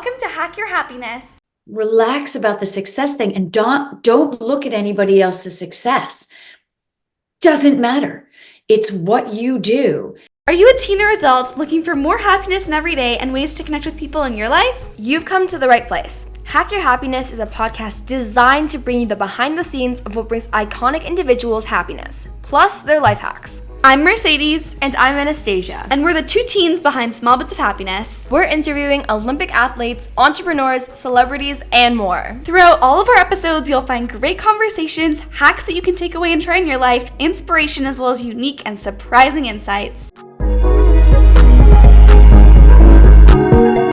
Welcome to Hack Your Happiness. Relax about the success thing and don't look at anybody else's success. Doesn't matter. It's what you do. Are you a teen or adult looking for more happiness in every day and ways to connect with people in your life? You've come to the right place. Hack Your Happiness is a podcast designed to bring you the behind the scenes of what brings iconic individuals happiness, plus their life hacks. I'm Mercedes. And I'm Anastasia. And we're the two teens behind Small Bits of Happiness. We're interviewing Olympic athletes, entrepreneurs, celebrities, and more. Throughout all of our episodes, you'll find great conversations, hacks that you can take away and try in your life, inspiration, as well as unique and surprising insights.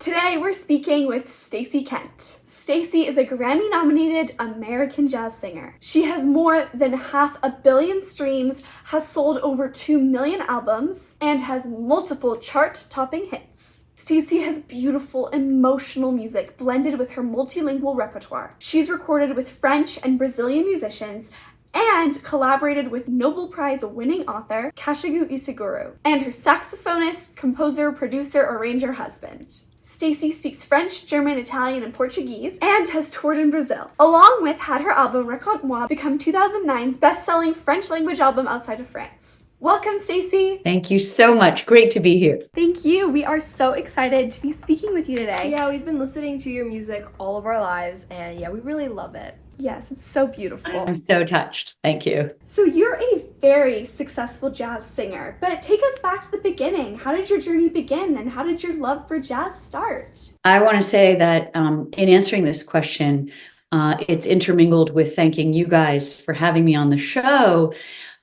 Today, we're speaking with Stacey Kent. Stacey is a Grammy-nominated American jazz singer. She has more than 500 million streams, has sold over 2 million albums, and has multiple chart-topping hits. Stacey has beautiful, emotional music blended with her multilingual repertoire. She's recorded with French and Brazilian musicians and collaborated with Nobel Prize-winning author Kazuo Ishiguro and her saxophonist, composer, producer, arranger husband. Stacey speaks French, German, Italian, and Portuguese, and has toured in Brazil, along with had her album Raconte-moi become 2009's best-selling French-language album outside of France. Welcome, Stacey. Thank you so much. Great to be here. Thank you. We are so excited to be speaking with you today. Yeah, we've been listening to your music all of our lives, and we really love it. Yes, it's so beautiful. I'm so touched. Thank you. So you're a very successful jazz singer, but take us back to the beginning. How did your journey begin, and how did your love for jazz start? I want to say that in answering this question, it's intermingled with thanking you guys for having me on the show.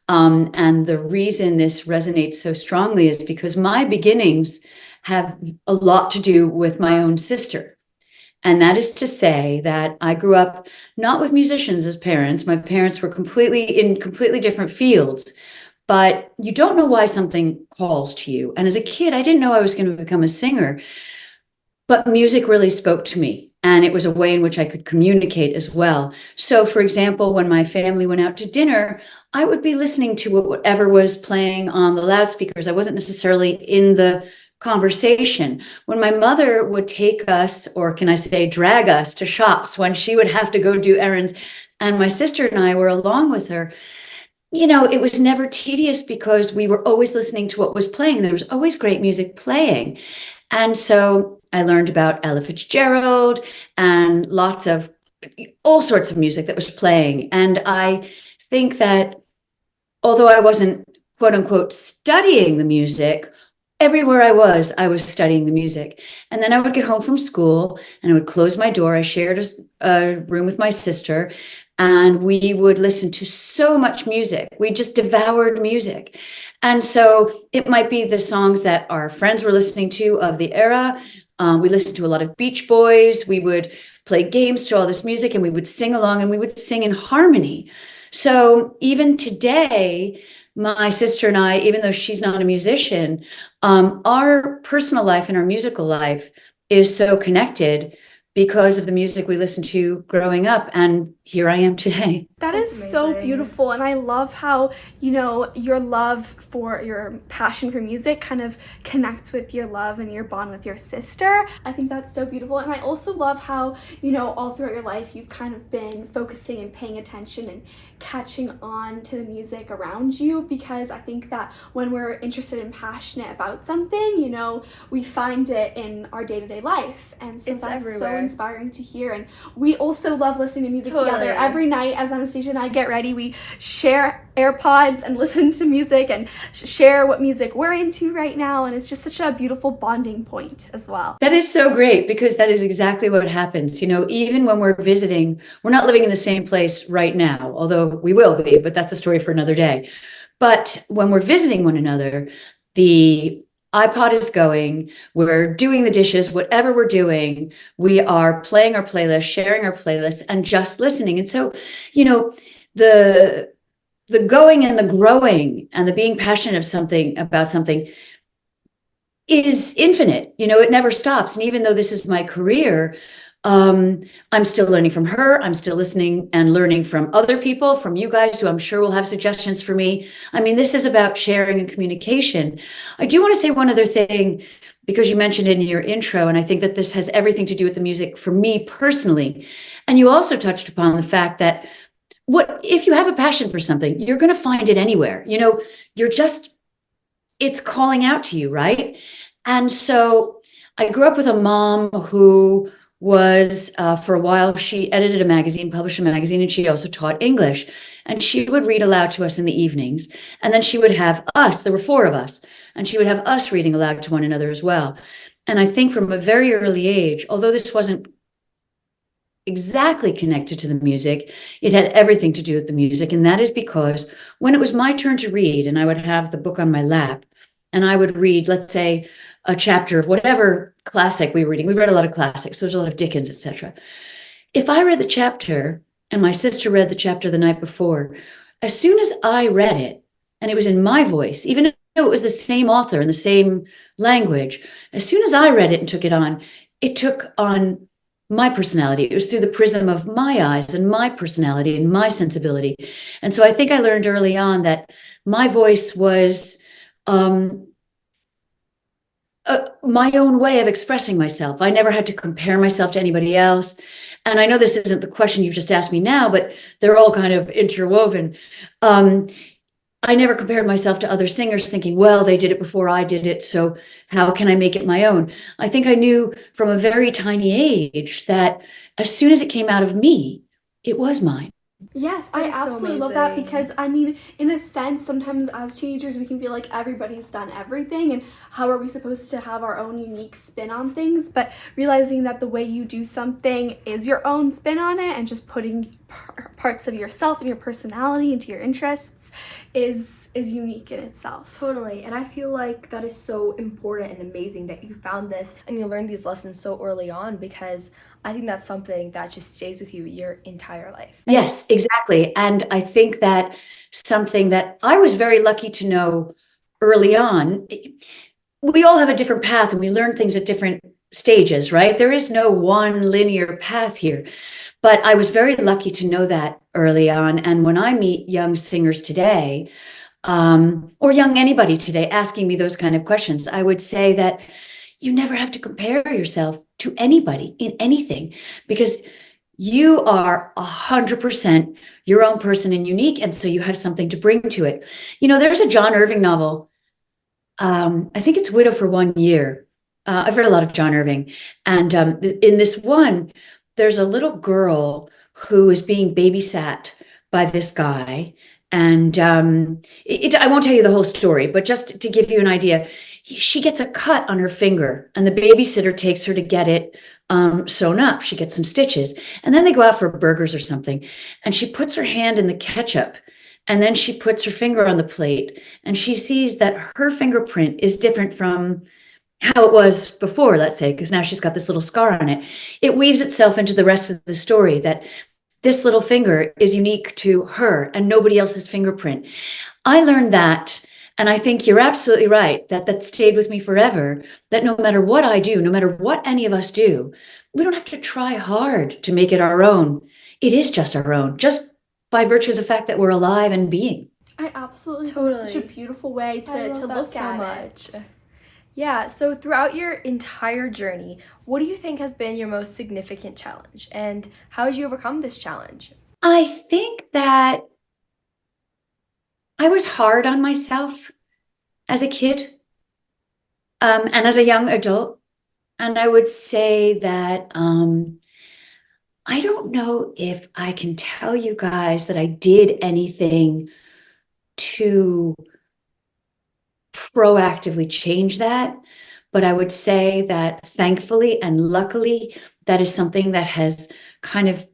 And the reason this resonates so strongly is because my beginnings have a lot to do with my own sister. And that is to say that I grew up not with musicians as parents. My parents were in completely different fields, but you don't know why something calls to you. And as a kid, I didn't know I was going to become a singer, but music really spoke to me. And it was a way in which I could communicate as well. So, for example, when my family went out to dinner, I would be listening to whatever was playing on the loudspeakers. I wasn't necessarily in the conversation. When my mother would take us, or can I say drag us, to shops when she would have to go do errands, and my sister and I were along with her, it was never tedious because we were always listening to what was playing. There was always great music playing. And so I learned about Ella Fitzgerald and all sorts of music that was playing. And I think that although I wasn't, quote unquote, studying the music, everywhere I was studying the music. And then I would get home from school and I would close my door. I shared a room with my sister, and we would listen to so much music. We just devoured music. And so it might be the songs that our friends were listening to of the era. We listened to a lot of Beach Boys. We would play games to all this music, and we would sing along, and we would sing in harmony. So even today, my sister and I, even though she's not a musician, our personal life and our musical life is so connected because of the music we listened to growing up. And here I am today. That is so beautiful. And I love how, your love for your passion for music kind of connects with your love and your bond with your sister. I think that's so beautiful. And I also love how, all throughout your life, you've kind of been focusing and paying attention and catching on to the music around you, because I think that when we're interested and passionate about something, we find it in our day-to-day life. And so that's everywhere. So inspiring to hear. And we also love listening to music together every night. As Anastasia and I get ready, we share AirPods and listen to music and share what music we're into right now. And it's just such a beautiful bonding point as well. That is so great, because that is exactly what happens. Even when we're visiting, we're not living in the same place right now, although we will be, but that's a story for another day. But when we're visiting one another, the iPod is going, we're doing the dishes, whatever we're doing, we are playing our playlist, sharing our playlist, and just listening. And so, the going and the growing and the being passionate about something is infinite. It never stops. And even though this is my career, I'm still learning from her. I'm still listening and learning from other people, from you guys, who I'm sure will have suggestions for me. I mean, this is about sharing and communication. I do want to say one other thing. because you mentioned it in your intro, and I think that this has everything to do with the music for me personally. And you also touched upon the fact that if you have a passion for something, you're going to find it anywhere. It's calling out to you, right? And so I grew up with a mom who was, for a while, she edited a magazine, published a magazine, and she also taught English. And she would read aloud to us in the evenings. And then she would have us, there were 4 of us, and she would have us reading aloud to one another as well. And I think from a very early age, although this wasn't exactly connected to the music, it had everything to do with the music. And that is because when it was my turn to read, and I would have the book on my lap, and I would read, let's say, a chapter of whatever classic we were reading. We read a lot of classics, so there's a lot of Dickens, etc. If I read the chapter and my sister read the chapter the night before, as soon as I read it, and it was in my voice, even though it was the same author and the same language, as soon as I read it and took it took on my personality. It was through the prism of my eyes and my personality and my sensibility. And so I think I learned early on that my voice was my own way of expressing myself. I never had to compare myself to anybody else. And I know this isn't the question you've just asked me now, but they're all kind of interwoven. I never compared myself to other singers thinking, well, they did it before I did it, so how can I make it my own? I think I knew from a very tiny age that as soon as it came out of me, it was mine. Yes, I That is so absolutely love that amazing. because, I mean, in a sense, sometimes as teenagers, we can feel like everybody's done everything and how are we supposed to have our own unique spin on things? But realizing that the way you do something is your own spin on it and just putting parts of yourself and your personality into your interests is unique in itself. Totally. And I feel like that is so important and amazing that you found this and you learned these lessons so early on, because I think that's something that just stays with you your entire life. Yes, exactly. And I think that something that I was very lucky to know early on, we all have a different path and we learn things at different stages, right? There is no one linear path here. But I was very lucky to know that early on. And when I meet young singers today, or young anybody today asking me those kind of questions, I would say that you never have to compare yourself to anybody in anything, because you are 100% your own person and unique. And so you have something to bring to it. There's a John Irving novel. I think it's Widow for One Year. I've read a lot of John Irving. And in this one, there's a little girl who is being babysat by this guy. And I won't tell you the whole story, but just to give you an idea, she gets a cut on her finger and the babysitter takes her to get it sewn up. She gets some stitches and then they go out for burgers or something. And she puts her hand in the ketchup and then she puts her finger on the plate and she sees that her fingerprint is different from how it was before, let's say, because now she's got this little scar on it. It weaves itself into the rest of the story that this little finger is unique to her and nobody else's fingerprint. I learned that, and I think you're absolutely right, that stayed with me forever, that no matter what I do, no matter what any of us do, we don't have to try hard to make it our own. It is just our own, just by virtue of the fact that we're alive and being. I absolutely think that's such a Totally. beautiful way to look at it. Yeah, so throughout your entire journey, what do you think has been your most significant challenge? And how did you overcome this challenge? I think that I was hard on myself as a kid and as a young adult. And I would say that I don't know if I can tell you guys that I did anything to proactively change that. But I would say that thankfully and luckily, that is something that has kind of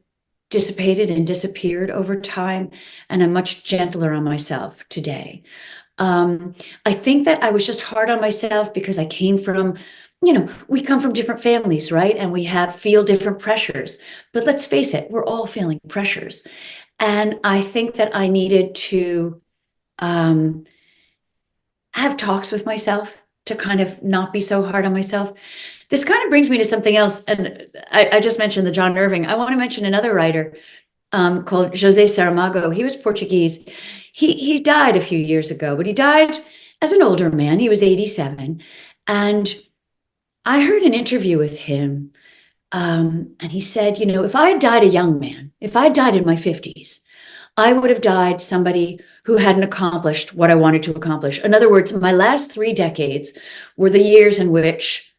dissipated and disappeared over time. And I'm much gentler on myself today. I think that I was just hard on myself because I came from, we come from different families, right? And we feel different pressures. But let's face it, we're all feeling pressures. And I think that I needed to have talks with myself to kind of not be so hard on myself. This kind of brings me to something else. And I just mentioned the John Irving. I want to mention another writer called José Saramago. He was Portuguese. He died a few years ago, but he died as an older man. He was 87. And I heard an interview with him, and he said, if I had died a young man, if I died in my 50s, I would have died somebody who hadn't accomplished what I wanted to accomplish. In other words, my last 3 decades were the years in which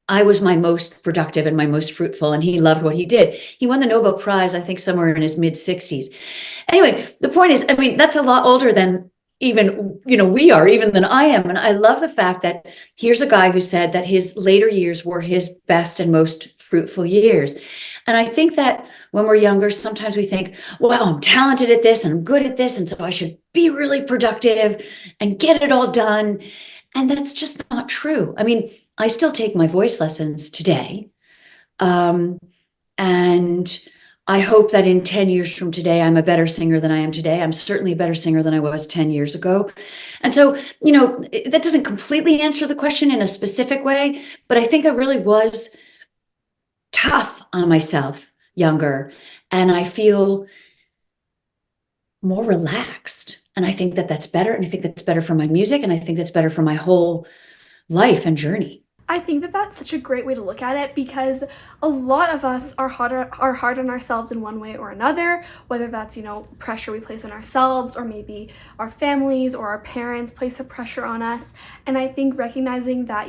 I was my most productive and my most fruitful, and he loved what he did. He won the Nobel Prize, I think, somewhere in his mid 60s. Anyway, the point is, I mean, that's a lot older than even, we are, even than I am. And I love the fact that here's a guy who said that his later years were his best and most fruitful years. And I think that when we're younger, sometimes we think, well, I'm talented at this and I'm good at this, and so I should be really productive and get it all done. And that's just not true. I mean, I still take my voice lessons today. And I hope that in 10 years from today, I'm a better singer than I am today. I'm certainly a better singer than I was 10 years ago. And so, that doesn't completely answer the question in a specific way, but I think I really was tough on myself younger. And I feel more relaxed. And I think that that's better. And I think that's better for my music. And I think that's better for my whole life and journey. I think that that's such a great way to look at it, because a lot of us are hard on ourselves in one way or another, whether that's, pressure we place on ourselves, or maybe our families or our parents place a pressure on us. And I think recognizing that,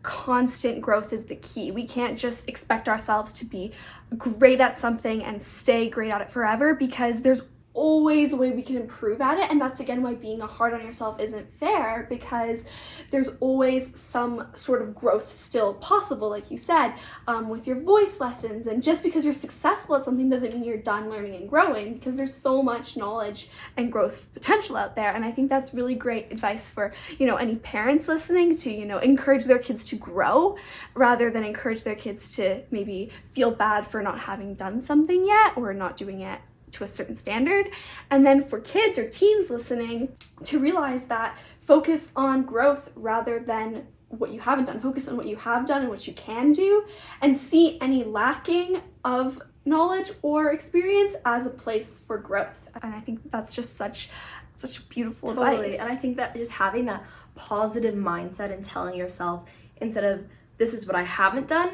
constant growth is the key. We can't just expect ourselves to be great at something and stay great at it forever, because there's always a way we can improve at it. And that's again why being hard on yourself isn't fair, because there's always some sort of growth still possible, like you said, with your voice lessons. And just because you're successful at something doesn't mean you're done learning and growing, because there's so much knowledge and growth potential out there. And I think that's really great advice for any parents listening to encourage their kids to grow, rather than encourage their kids to maybe feel bad for not having done something yet, or not doing it to a certain standard. And then for kids or teens listening, to realize that focus on growth rather than what you haven't done. Focus on what you have done and what you can do, and see any lacking of knowledge or experience as a place for growth. And I think that's just such beautiful advice. And I think that just having that positive mindset and telling yourself, instead of this is what I haven't done,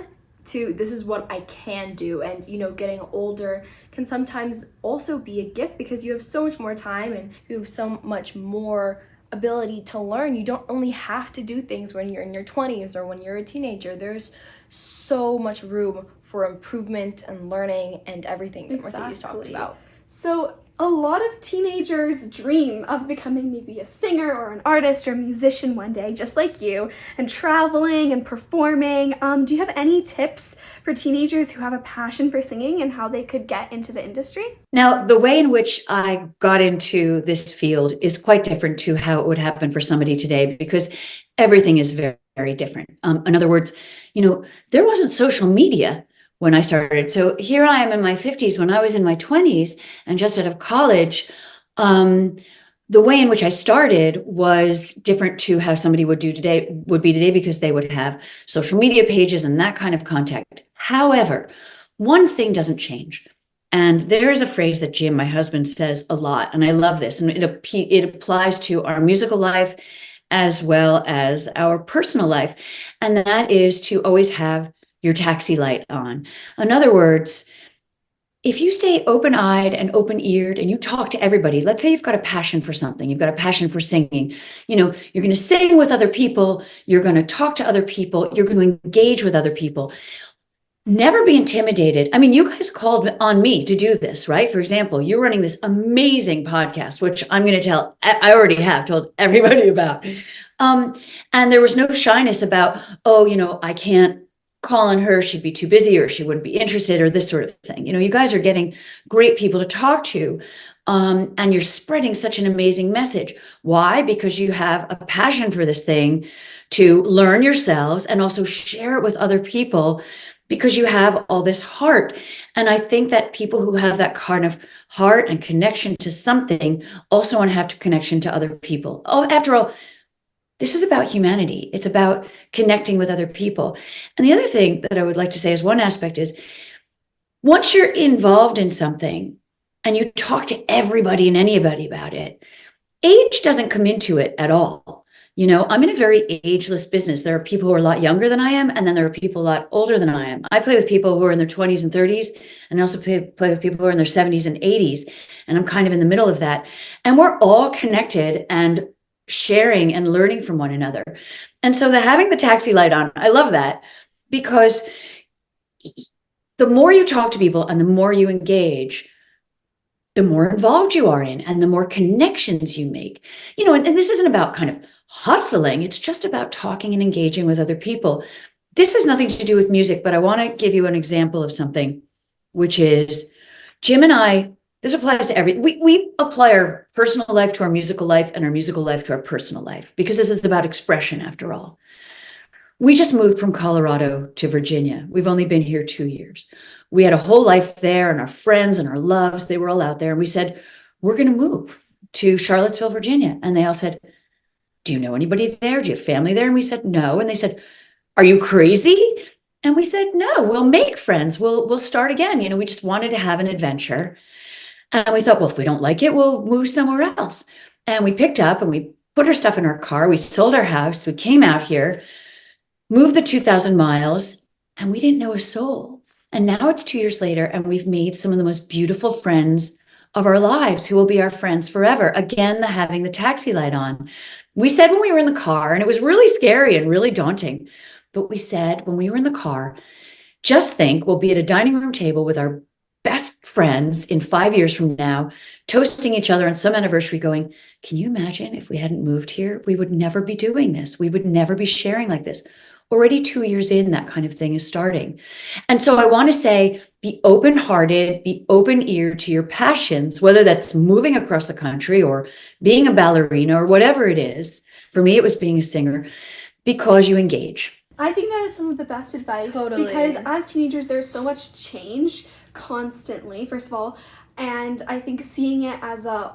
to this is what I can do. And getting older can sometimes also be a gift, because you have so much more time and you have so much more ability to learn. You don't only have to do things when you're in your 20s or when you're a teenager. There's so much room for improvement and learning and everything that Mercedes talked about. So a lot of teenagers dream of becoming maybe a singer or an artist or a musician one day, just like you, and traveling and performing. Do you have any tips for teenagers who have a passion for singing and how they could get into the industry? Now, the way in which I got into this field is quite different to how it would happen for somebody today, because everything is very, very different. In other words, there wasn't social media when I started. So here I am in my 50s. When I was in my 20s and just out of college, the way in which I started was different to how somebody would be today, because they would have social media pages and that kind of contact. However, one thing doesn't change. And there is a phrase that Jim, my husband, says a lot, and I love this, and it applies to our musical life as well as our personal life. And that is to always have your taxi light on. In other words, if you stay open-eyed and open-eared and you talk to everybody, let's say you've got a passion for something, you've got a passion for singing, you're going to sing with other people, you're going to talk to other people, you're going to engage with other people. Never be intimidated. I mean, you guys called on me to do this, right? For example, you're running this amazing podcast, which I'm going to I already have told everybody about. And there was no shyness about, I can't call on her, she'd be too busy, or she wouldn't be interested, or this sort of thing. You guys are getting great people to talk to, and you're spreading such an amazing message. Why? Because you have a passion for this thing to learn yourselves and also share it with other people, because you have all this heart. And I think that people who have that kind of heart and connection to something also want to have connection to other people. After all, this is about humanity. It's about connecting with other people. And the other thing that I would like to say as one aspect is, once you're involved in something and you talk to everybody and anybody about it, age doesn't come into it at all. You know, I'm in a very ageless business. There are people who are a lot younger than I am, and then there are people a lot older than I am. I play with people who are in their 20s and 30s, and I also play with people who are in their 70s and 80s, and I'm kind of in the middle of that. And we're all connected and sharing and learning from one another. And so having the taxi light on, I love that, because the more you talk to people and the more you engage, the more involved you are in and the more connections you make. You know, and this isn't about kind of hustling. It's just about talking and engaging with other people. This has nothing to do with music, but I want to give you an example of something, which is Jim and I, this applies to we apply our personal life to our musical life and our musical life to our personal life, because this is about expression after all. We just moved from Colorado to Virginia. We've only been here 2 years. We had a whole life there, and our friends and our loves, they were all out there. And we said, we're going to move to Charlottesville, Virginia. And they all said, do you know anybody there? Do you have family there? And we said, no. And they said, are you crazy? And we said, no, we'll make friends. We'll start again. You know, we just wanted to have an adventure. And we thought, well, if we don't like it, we'll move somewhere else. And we picked up and we put our stuff in our car. We sold our house. We came out here, moved the 2,000 miles, and we didn't know a soul. And now it's 2 years later, and we've made some of the most beautiful friends of our lives who will be our friends forever. Again, having the taxi light on. We said when we were in the car, and it was really scary and really daunting, but we said when we were in the car, just think we'll be at a dining room table with our best friends in 5 years from now, toasting each other on some anniversary going, can you imagine if we hadn't moved here? We would never be doing this. We would never be sharing like this. Already 2 years in, that kind of thing is starting. And so I want to say, be open-hearted, be open-eared to your passions, whether that's moving across the country or being a ballerina or whatever it is. For me, it was being a singer, because you engage. I think that is some of the best advice. Totally. Because as teenagers, there's so much change constantly, first of all, and I think seeing it as a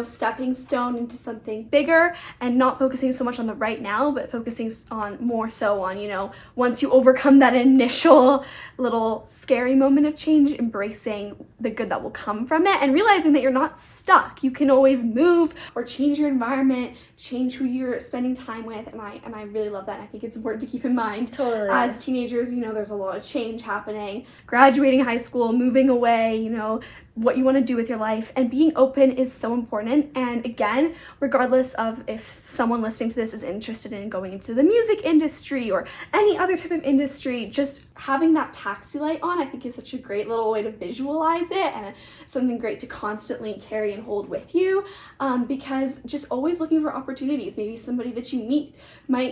stepping stone into something bigger and not focusing so much on the right now, but focusing on more so on, once you overcome that initial little scary moment of change, embracing the good that will come from it and realizing that you're not stuck. You can always move or change your environment, change who you're spending time with. And I really love that. I think it's important to keep in mind. Totally. As teenagers, there's a lot of change happening, graduating high school, moving away, what you want to do with your life, and being open is so important. And again, regardless of if someone listening to this is interested in going into the music industry or any other type of industry, just having that taxi light on, I think, is such a great little way to visualize it, and something great to constantly carry and hold with you, because just always looking for opportunities. Maybe somebody that you meet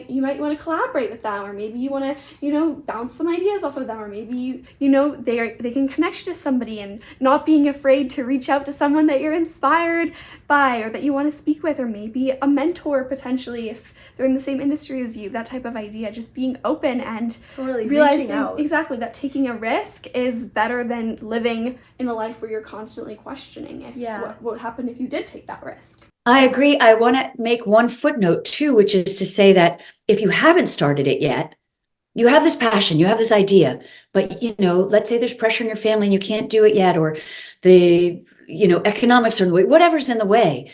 you might want to collaborate with them, or maybe you want to bounce some ideas off of them, or maybe they can connect you to somebody, and not being afraid to reach out to someone that you're inspired by or that you want to speak with, or maybe a mentor potentially if they're in the same industry as you, that type of idea. Just being open and totally realizing reaching out. Exactly, that taking a risk is better than living in a life where you're constantly questioning what would happen if you did take that risk. I agree. I want to make one footnote too, which is to say that if you haven't started it yet, you have this passion, you have this idea, but let's say there's pressure in your family and you can't do it yet, or the economics are in the way, whatever's in the way.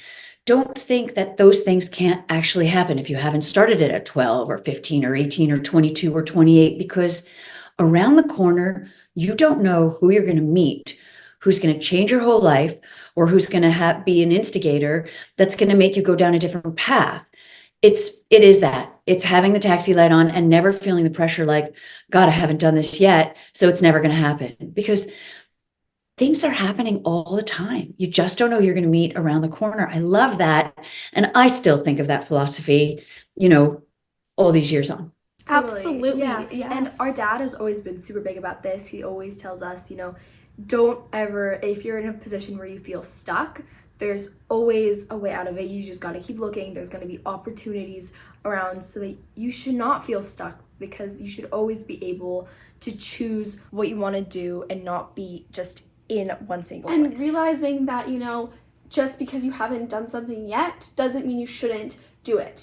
Don't think that those things can't actually happen if you haven't started it at 12 or 15 or 18 or 22 or 28, because around the corner, you don't know who you're going to meet, who's going to change your whole life, or who's going to be an instigator that's going to make you go down a different path. It's having the taxi light on and never feeling the pressure like, God, I haven't done this yet, so it's never going to happen, because things are happening all the time. You just don't know who you're going to meet around the corner. I love that. And I still think of that philosophy, all these years on. Totally. Absolutely. Yeah. Yes. And our dad has always been super big about this. He always tells us, don't ever, if you're in a position where you feel stuck, there's always a way out of it. You just got to keep looking. There's going to be opportunities around, so that you should not feel stuck, because you should always be able to choose what you want to do and not be just in one single place. And realizing that, just because you haven't done something yet doesn't mean you shouldn't do it,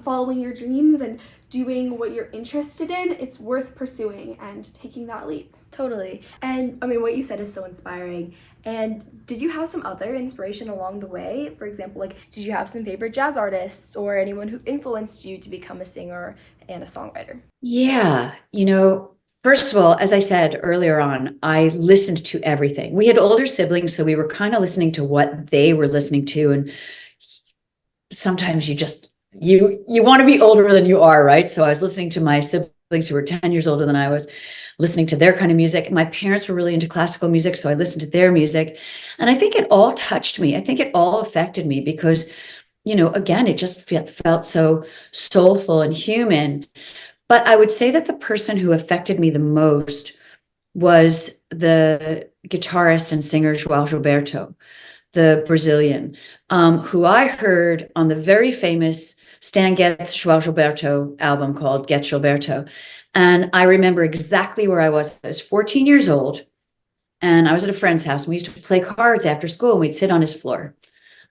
following your dreams and doing what you're interested in, it's worth pursuing and taking that leap. Totally. And I mean, what you said is so inspiring. And did you have some other inspiration along the way? For example, like, did you have some favorite jazz artists or anyone who influenced you to become a singer and a songwriter? Yeah, first of all, as I said earlier on, I listened to everything. We had older siblings, so we were kind of listening to what they were listening to. And sometimes you want to be older than you are, right? So I was listening to my siblings who were 10 years older than I was, listening to their kind of music. My parents were really into classical music, so I listened to their music. And I think it all touched me. I think it all affected me because, again, it just felt so soulful and human. But I would say that the person who affected me the most was the guitarist and singer João Gilberto, the Brazilian, who I heard on the very famous Stan Getz João Gilberto album called Get Gilberto. And I remember exactly where I was. I was 14 years old, and I was at a friend's house, and we used to play cards after school, and we'd sit on his floor,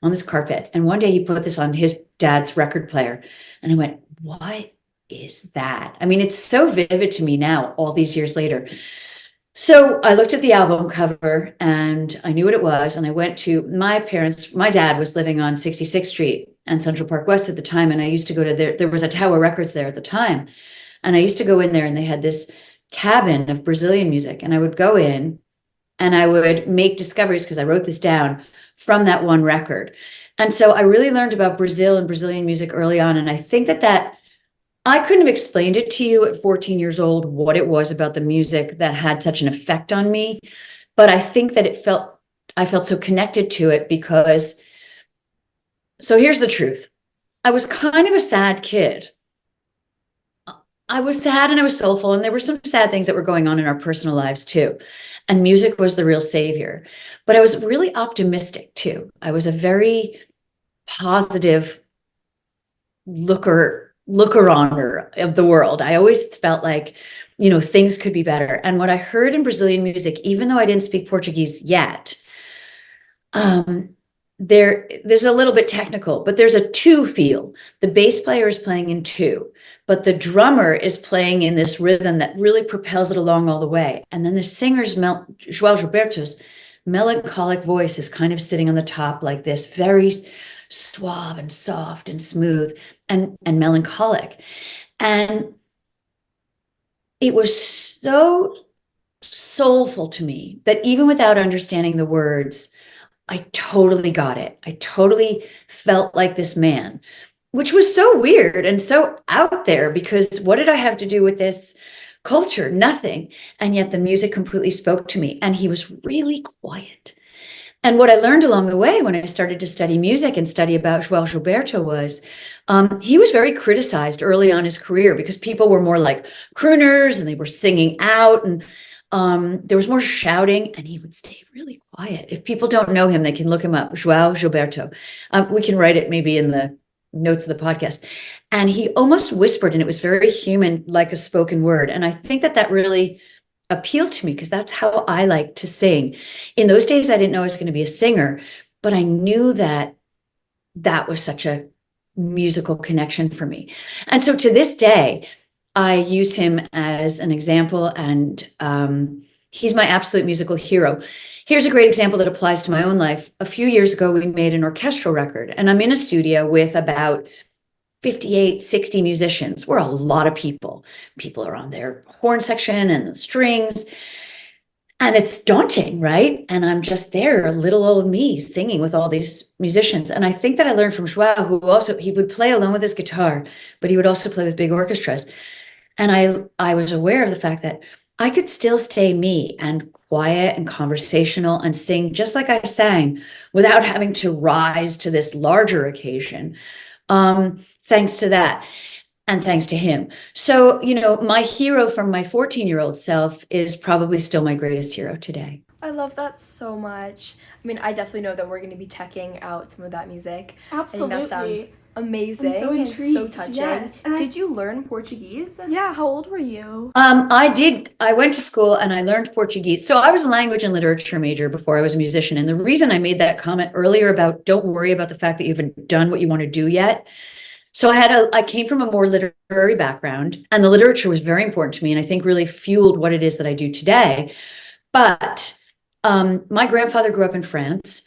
on this carpet. And one day he put this on his dad's record player, and I went, what is that? I mean, it's so vivid to me now, all these years later. So I looked at the album cover and I knew what it was. And I went to my dad was living on 66th Street and Central Park West at the time. And I used to go to there was a Tower Records there at the time. And I used to go in there and they had this cabin of Brazilian music. And I would go in and I would make discoveries, because I wrote this down, from that one record. And so I really learned about Brazil and Brazilian music early on. And I think that I couldn't have explained it to you at 14 years old, what it was about the music that had such an effect on me. But I think that I felt so connected to it because, so here's the truth. I was kind of a sad kid. I was sad and I was soulful, and there were some sad things that were going on in our personal lives too. And music was the real savior. But I was really optimistic too. I was a very positive looker-oner of the world. I always felt like, things could be better. And what I heard in Brazilian music, even though I didn't speak Portuguese yet, there's a little bit technical, but there's a two feel. The bass player is playing in two, but the drummer is playing in this rhythm that really propels it along all the way. And then the singer's, João Gilberto's melancholic voice is kind of sitting on the top like this, very suave and soft and smooth and melancholic. And it was so soulful to me that even without understanding the words, I totally got it. I totally felt like this man, which was so weird and so out there, because what did I have to do with this culture? Nothing. And yet the music completely spoke to me, and he was really quiet. And what I learned along the way when I started to study music and study about João Gilberto was he was very criticized early on in his career because people were more like crooners and they were singing out, and there was more shouting, and he would stay really quiet. If people don't know him, they can look him up, João Gilberto. We can write it maybe in the notes of the podcast. And he almost whispered, and it was very human, like a spoken word. And I think that really appealed to me because that's how I like to sing. In those days, I didn't know I was going to be a singer, but I knew that was such a musical connection for me. And so to this day, I use him as an example, and he's my absolute musical hero. Here's a great example that applies to my own life. A few years ago, we made an orchestral record, and I'm in a studio with about 58, 60 musicians. We're a lot of people. People are on their horn section and the strings. And it's daunting, right? And I'm just there, little old me, singing with all these musicians. And I think that I learned from João, who he would play alone with his guitar, but he would also play with big orchestras. And I was aware of the fact that I could still stay me and quiet and conversational and sing just like I sang without having to rise to this larger occasion. Thanks to that, and thanks to him. So, my hero from my 14-year-old self is probably still my greatest hero today. I love that so much. I mean, I definitely know that we're going to be checking out some of that music. Absolutely. I think that sounds amazing. I'm so intrigued. And so touching. Yes. And did you learn Portuguese? Yeah, how old were you? I did. I went to school and I learned Portuguese. So I was a language and literature major before I was a musician. And the reason I made that comment earlier about don't worry about the fact that you haven't done what you want to do yet, So I came from a more literary background, and the literature was very important to me, and I think really fueled what it is that I do today. But my grandfather grew up in France,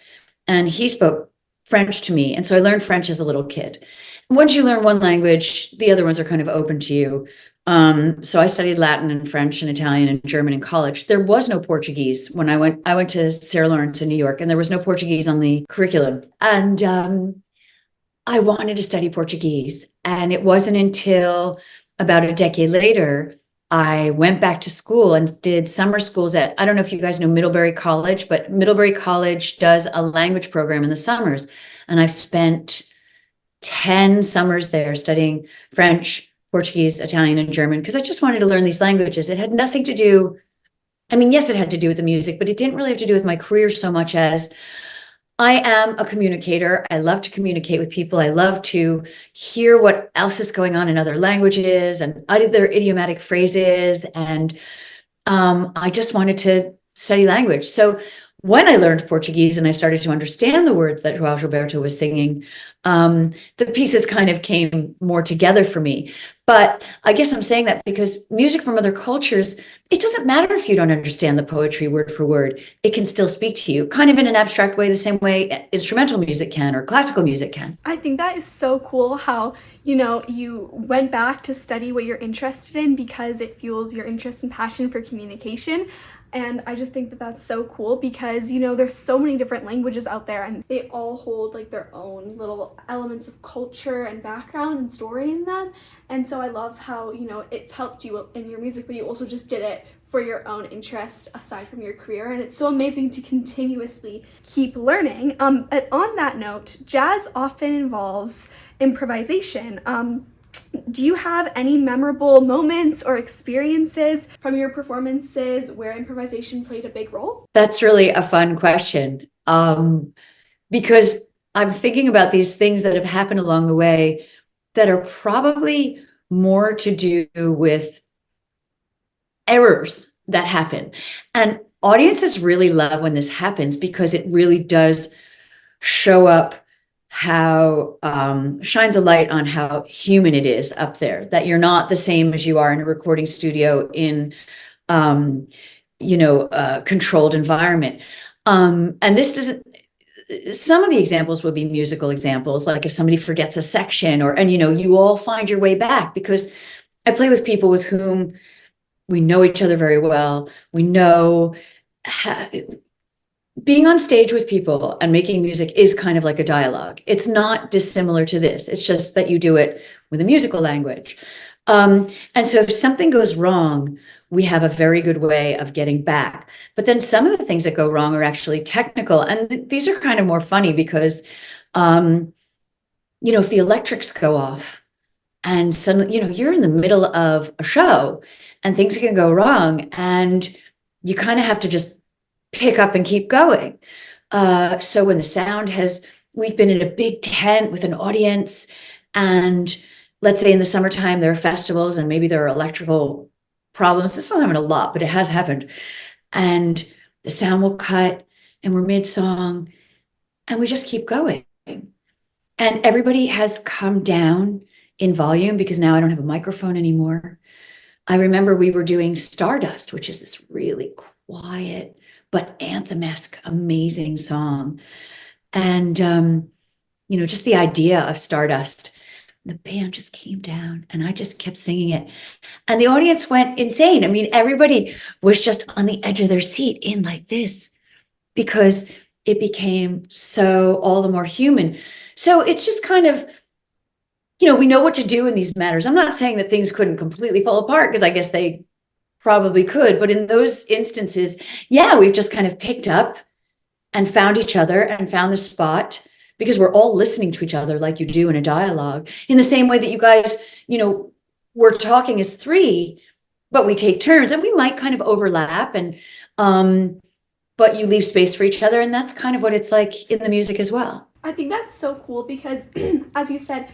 and he spoke French to me. And so I learned French as a little kid. Once you learn one language, the other ones are kind of open to you. So I studied Latin and French and Italian and German in college. There was no Portuguese when I went to Sarah Lawrence in New York, and there was no Portuguese on the curriculum. And I wanted to study Portuguese. And it wasn't until about a decade later I went back to school and did summer schools at, I don't know if you guys know Middlebury College, but Middlebury College does a language program in the summers. And I've spent 10 summers there studying French, Portuguese, Italian, and German because I just wanted to learn these languages. It had nothing to do, I mean, yes, it had to do with the music, but it didn't really have to do with my career so much as I am a communicator. I love to communicate with people. I love to hear what else is going on in other languages and other idiomatic phrases. And I just wanted to study language. So when I learned Portuguese and I started to understand the words that João Gilberto was singing, the pieces kind of came more together for me. But I guess I'm saying that because music from other cultures, it doesn't matter if you don't understand the poetry word for word, it can still speak to you, kind of in an abstract way, the same way instrumental music can or classical music can. I think that is so cool how, you know, you went back to study what you're interested in because it fuels your interest and passion for communication. And I just think that that's so cool because, you know, there's so many different languages out there and they all hold like their own little elements of culture and background and story in them. And so I love how, you know, it's helped you in your music, but you also just did it for your own interest aside from your career. And it's so amazing to continuously keep learning. But on that note, jazz often involves improvisation. Do you have any memorable moments or experiences from your performances where improvisation played a big role? That's really a fun question because I'm thinking about these things that have happened along the way that are probably more to do with errors that happen. And audiences really love when this happens because it really does show up how shines a light on how human it is up there, that you're not the same as you are in a recording studio in a controlled environment. And this doesn't, some of the examples would be musical examples, like if somebody forgets a section and you all find your way back, because I play with people with whom we know each other very well. We know being on stage with people and making music is kind of like a dialogue. It's not dissimilar to this. It's just that you do it with a musical language. And so if something goes wrong, we have a very good way of getting back. But then some of the things that go wrong are actually technical. And these are kind of more funny because, if the electrics go off and suddenly, you're in the middle of a show and things can go wrong and you kind of have to just pick up and keep going. So when the sound we've been in a big tent with an audience, and let's say in the summertime, there are festivals and maybe there are electrical problems. This doesn't happen a lot, but it has happened. And the sound will cut and we're mid-song and we just keep going. And everybody has come down in volume because now I don't have a microphone anymore. I remember we were doing Stardust, which is this really quiet but anthem-esque, amazing song. And, just the idea of Stardust, the band just came down and I just kept singing it. And the audience went insane. I mean, everybody was just on the edge of their seat in like this because it became so all the more human. So it's just kind of, we know what to do in these matters. I'm not saying that things couldn't completely fall apart because I guess they probably could, but in those instances, we've just kind of picked up and found each other and found the spot because we're all listening to each other like you do in a dialogue, in the same way that you guys, we're talking as three, but we take turns and we might kind of overlap and, but you leave space for each other. And that's kind of what it's like in the music as well. I think that's so cool because as you said,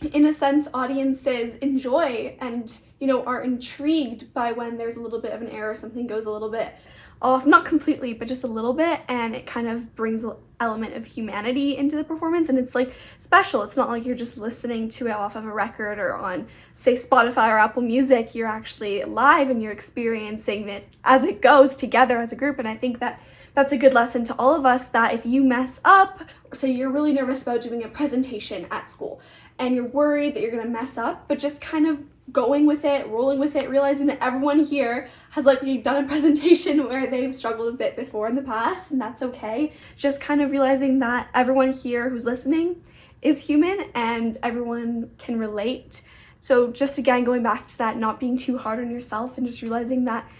in a sense, audiences enjoy and, are intrigued by when there's a little bit of an error, something goes a little bit off, not completely, but just a little bit, and it kind of brings an element of humanity into the performance, and it's like special. It's not like you're just listening to it off of a record or on, say, Spotify or Apple Music. You're actually live and you're experiencing it as it goes together as a group, and I think that that's a good lesson to all of us, that if you mess up, say you're really nervous about doing a presentation at school and you're worried that you're going to mess up, but just kind of going with it, rolling with it, realizing that everyone here has likely done a presentation where they've struggled a bit before in the past, and that's okay. Just kind of realizing that everyone here who's listening is human and everyone can relate. So just again, going back to that, not being too hard on yourself and just realizing that,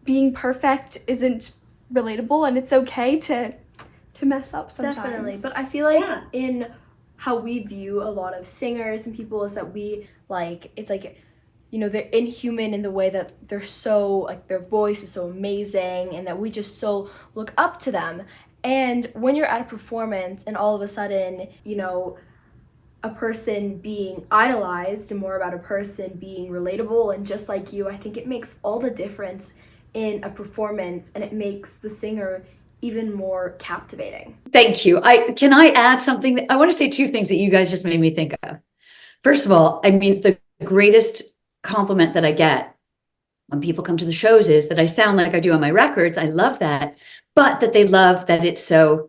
being perfect isn't relatable, and it's okay to mess up sometimes. Definitely. But I feel like in how we view a lot of singers and people is that we it's like, they're inhuman in the way that they're so, like, their voice is so amazing and that we just so look up to them. And when you're at a performance and all of a sudden, a person being idolized and more about a person being relatable and just like you, I think it makes all the difference in a performance, and it makes the singer even more captivating. Thank you. Can I add something? I want to say two things that you guys just made me think of. First of all, I mean, the greatest compliment that I get when people come to the shows is that I sound like I do on my records. I love that, but that they love that it's so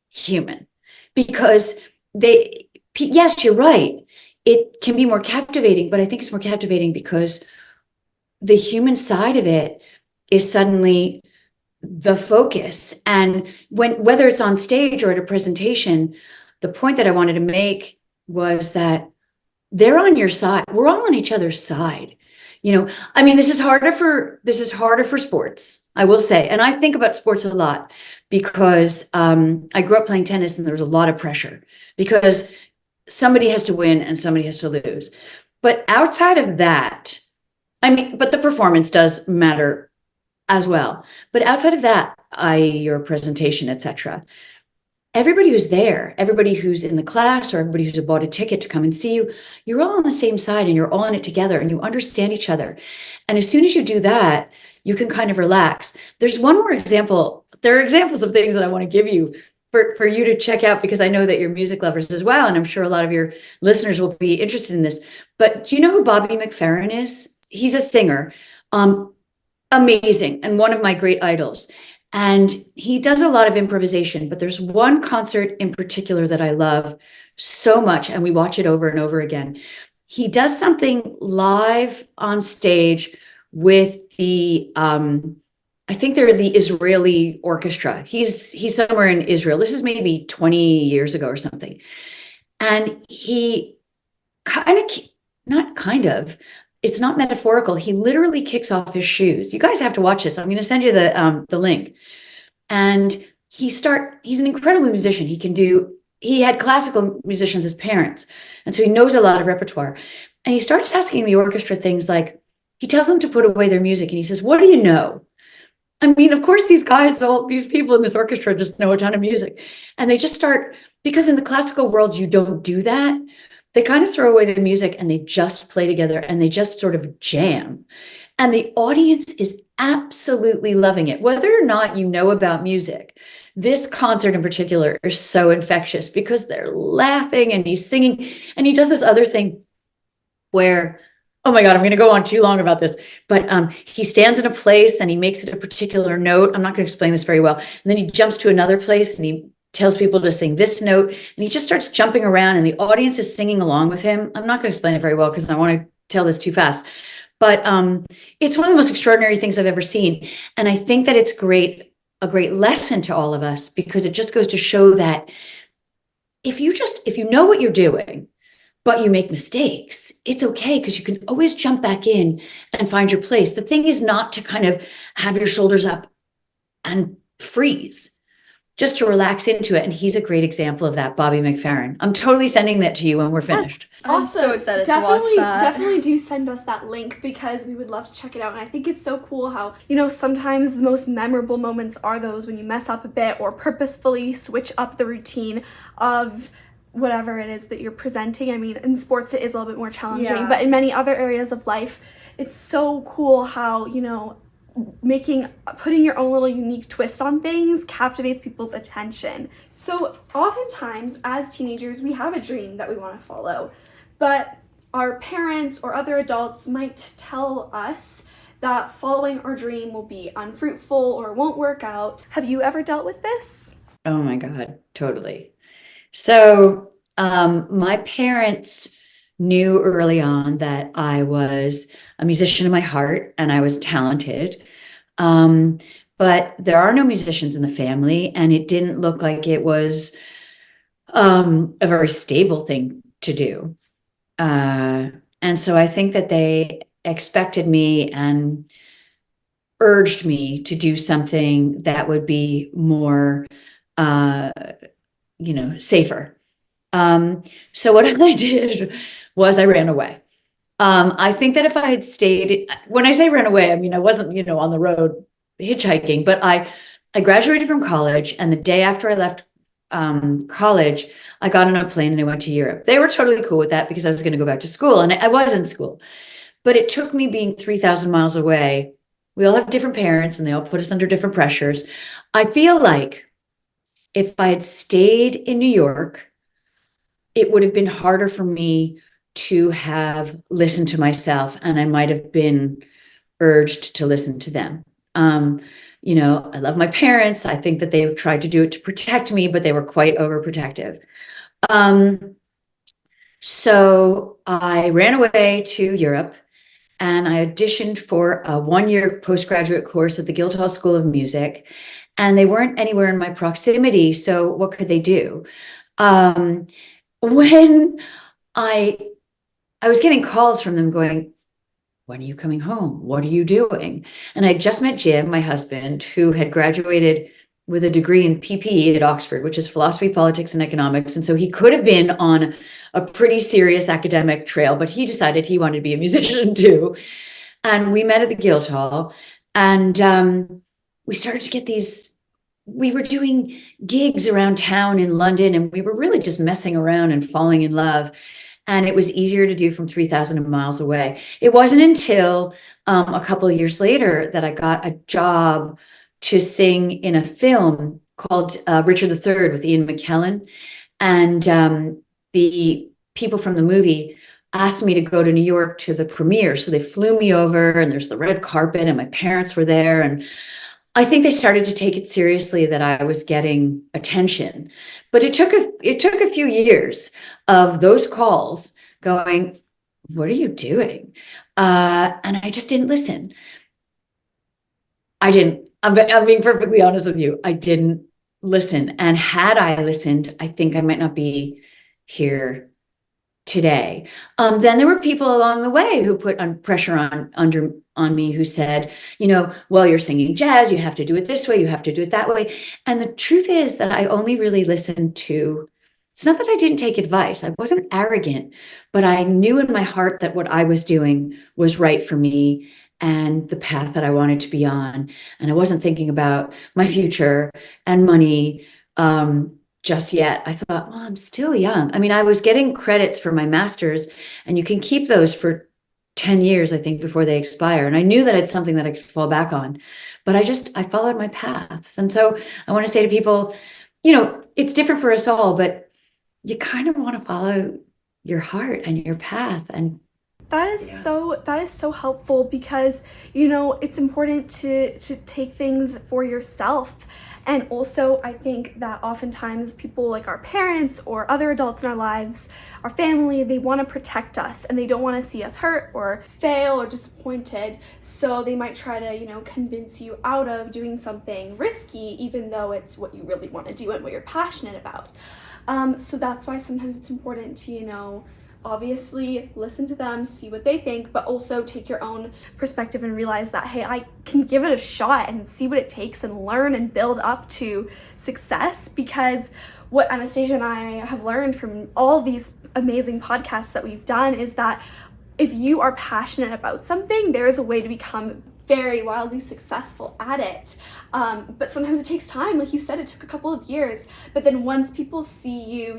human, because yes, you're right. It can be more captivating, but I think it's more captivating because the human side of it is suddenly the focus. And whether it's on stage or at a presentation, the point that I wanted to make was that they're on your side. We're all on each other's side. I mean, this is harder for sports, I will say. And I think about sports a lot because I grew up playing tennis, and there was a lot of pressure because somebody has to win and somebody has to lose. But outside of that, but the performance does matter as well. But outside of that, your presentation, etc., everybody who's there, everybody who's in the class, or everybody who's bought a ticket to come and see you, you're all on the same side and you're all in it together and you understand each other. And as soon as you do that, you can kind of relax. There's one more example. There are examples of things that I want to give you for you to check out, because I know that you're music lovers as well. And I'm sure a lot of your listeners will be interested in this. But do you know who Bobby McFerrin is? He's a singer. Amazing, and one of my great idols. And he does a lot of improvisation, but there's one concert in particular that I love so much, and we watch it over and over again. He does something live on stage with the, I think they're the Israeli orchestra. He's somewhere in Israel. This is maybe 20 years ago or something. And he it's not metaphorical. He literally kicks off his shoes. You guys have to watch this. I'm going to send you the link. And he's an incredible musician. He had classical musicians as parents. And so he knows a lot of repertoire. And he starts asking the orchestra things like, he tells them to put away their music. And he says, what do you know? I mean, of course, these people in this orchestra just know a ton of music. And they just start, because in the classical world, you don't do that. They kind of throw away the music and they just play together and they just sort of jam. And the audience is absolutely loving it. Whether or not you know about music, this concert in particular is so infectious because they're laughing and he's singing. And he does this other thing where, oh my God, I'm going to go on too long about this. But he stands in a place and he makes it a particular note. I'm not going to explain this very well. And then he jumps to another place and he tells people to sing this note, and he just starts jumping around and the audience is singing along with him. I'm not going to explain it very well because I want to tell this too fast, but it's one of the most extraordinary things I've ever seen. And I think that it's a great lesson to all of us, because it just goes to show that if you know what you're doing, but you make mistakes, it's okay, because you can always jump back in and find your place. The thing is not to kind of have your shoulders up and freeze, just to relax into it. And he's a great example of that, Bobby McFerrin. I'm totally sending that to you when we're finished. I'm so excited to watch that. Definitely do send us that link, because we would love to check it out. And I think it's so cool how, sometimes the most memorable moments are those when you mess up a bit or purposefully switch up the routine of whatever it is that you're presenting. I mean, in sports it is a little bit more challenging, Yeah. but in many other areas of life, it's so cool how, putting your own little unique twist on things captivates people's attention. So oftentimes as teenagers, we have a dream that we want to follow, but our parents or other adults might tell us that following our dream will be unfruitful or won't work out. Have you ever dealt with this? Oh my God, totally. So, my parents knew early on that I was a musician in my heart and I was talented. Um, but there are no musicians in the family, and it didn't look like it was a very stable thing to do. And so I think that they expected me and urged me to do something that would be more, uh, safer. So what I did was I ran away. I think that if I had stayed, when I say ran away, I mean, I wasn't, on the road hitchhiking, but I graduated from college, and the day after I left college, I got on a plane and I went to Europe. They were totally cool with that because I was going to go back to school, and I was in school. But it took me being 3,000 miles away. We all have different parents and they all put us under different pressures. I feel like if I had stayed in New York, it would have been harder for me to have listened to myself, and I might have been urged to listen to them. I love my parents. I think that they tried to do it to protect me, but they were quite overprotective. So I ran away to Europe and I auditioned for a 1-year postgraduate course at the Guildhall School of Music, and they weren't anywhere in my proximity. So what could they do? When I was getting calls from them going, when are you coming home? What are you doing? And I just met Jim, my husband, who had graduated with a degree in PPE at Oxford, which is philosophy, politics, and economics. And so he could have been on a pretty serious academic trail, but he decided he wanted to be a musician too. And we met at the Guildhall, and we started to get we were doing gigs around town in London, and we were really just messing around and falling in love. And it was easier to do from 3,000 miles away. It wasn't until a couple of years later that I got a job to sing in a film called Richard III with Ian McKellen. And the people from the movie asked me to go to New York to the premiere. So they flew me over, and there's the red carpet, and my parents were there. And I think they started to take it seriously that I was getting attention. But it took a few years of those calls going, what are you doing? And I just didn't listen. I'm being perfectly honest with you. I didn't listen. And had I listened, I think I might not be here today. Then there were people along the way who put pressure on me, who said, well, you're singing jazz, you have to do it this way, you have to do it that way. And the truth is that I only really listened to, it's not that I didn't take advice. I wasn't arrogant, but I knew in my heart that what I was doing was right for me and the path that I wanted to be on. And I wasn't thinking about my future and money, just yet. I thought, well, I'm still young. I mean, I was getting credits for my master's, and you can keep those for 10 years, I think, before they expire. And I knew that it's something that I could fall back on, but I followed my paths. And so I want to say to people, it's different for us all, but you kind of want to follow your heart and your path. And that is so helpful, because it's important to take things for yourself. And also, I think that oftentimes people like our parents or other adults in our lives, our family, they want to protect us and they don't want to see us hurt or fail or disappointed. So they might try to, convince you out of doing something risky, even though it's what you really want to do and what you're passionate about. So that's why sometimes it's important to, obviously listen to them, see what they think, but also take your own perspective and realize that, hey, I can give it a shot and see what it takes and learn and build up to success. Because what Anastasia and I have learned from all these amazing podcasts that we've done is that if you are passionate about something, there is a way to become very wildly successful at it. But sometimes it takes time. Like you said, it took a couple of years, but then once people see you,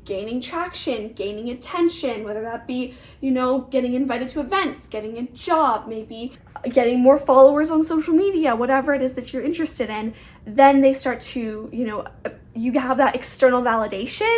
gaining traction, gaining attention, whether that be, you know, getting invited to events, getting a job, maybe getting more followers on social media, whatever it is that you're interested in, then they start to, you know, you have that external validation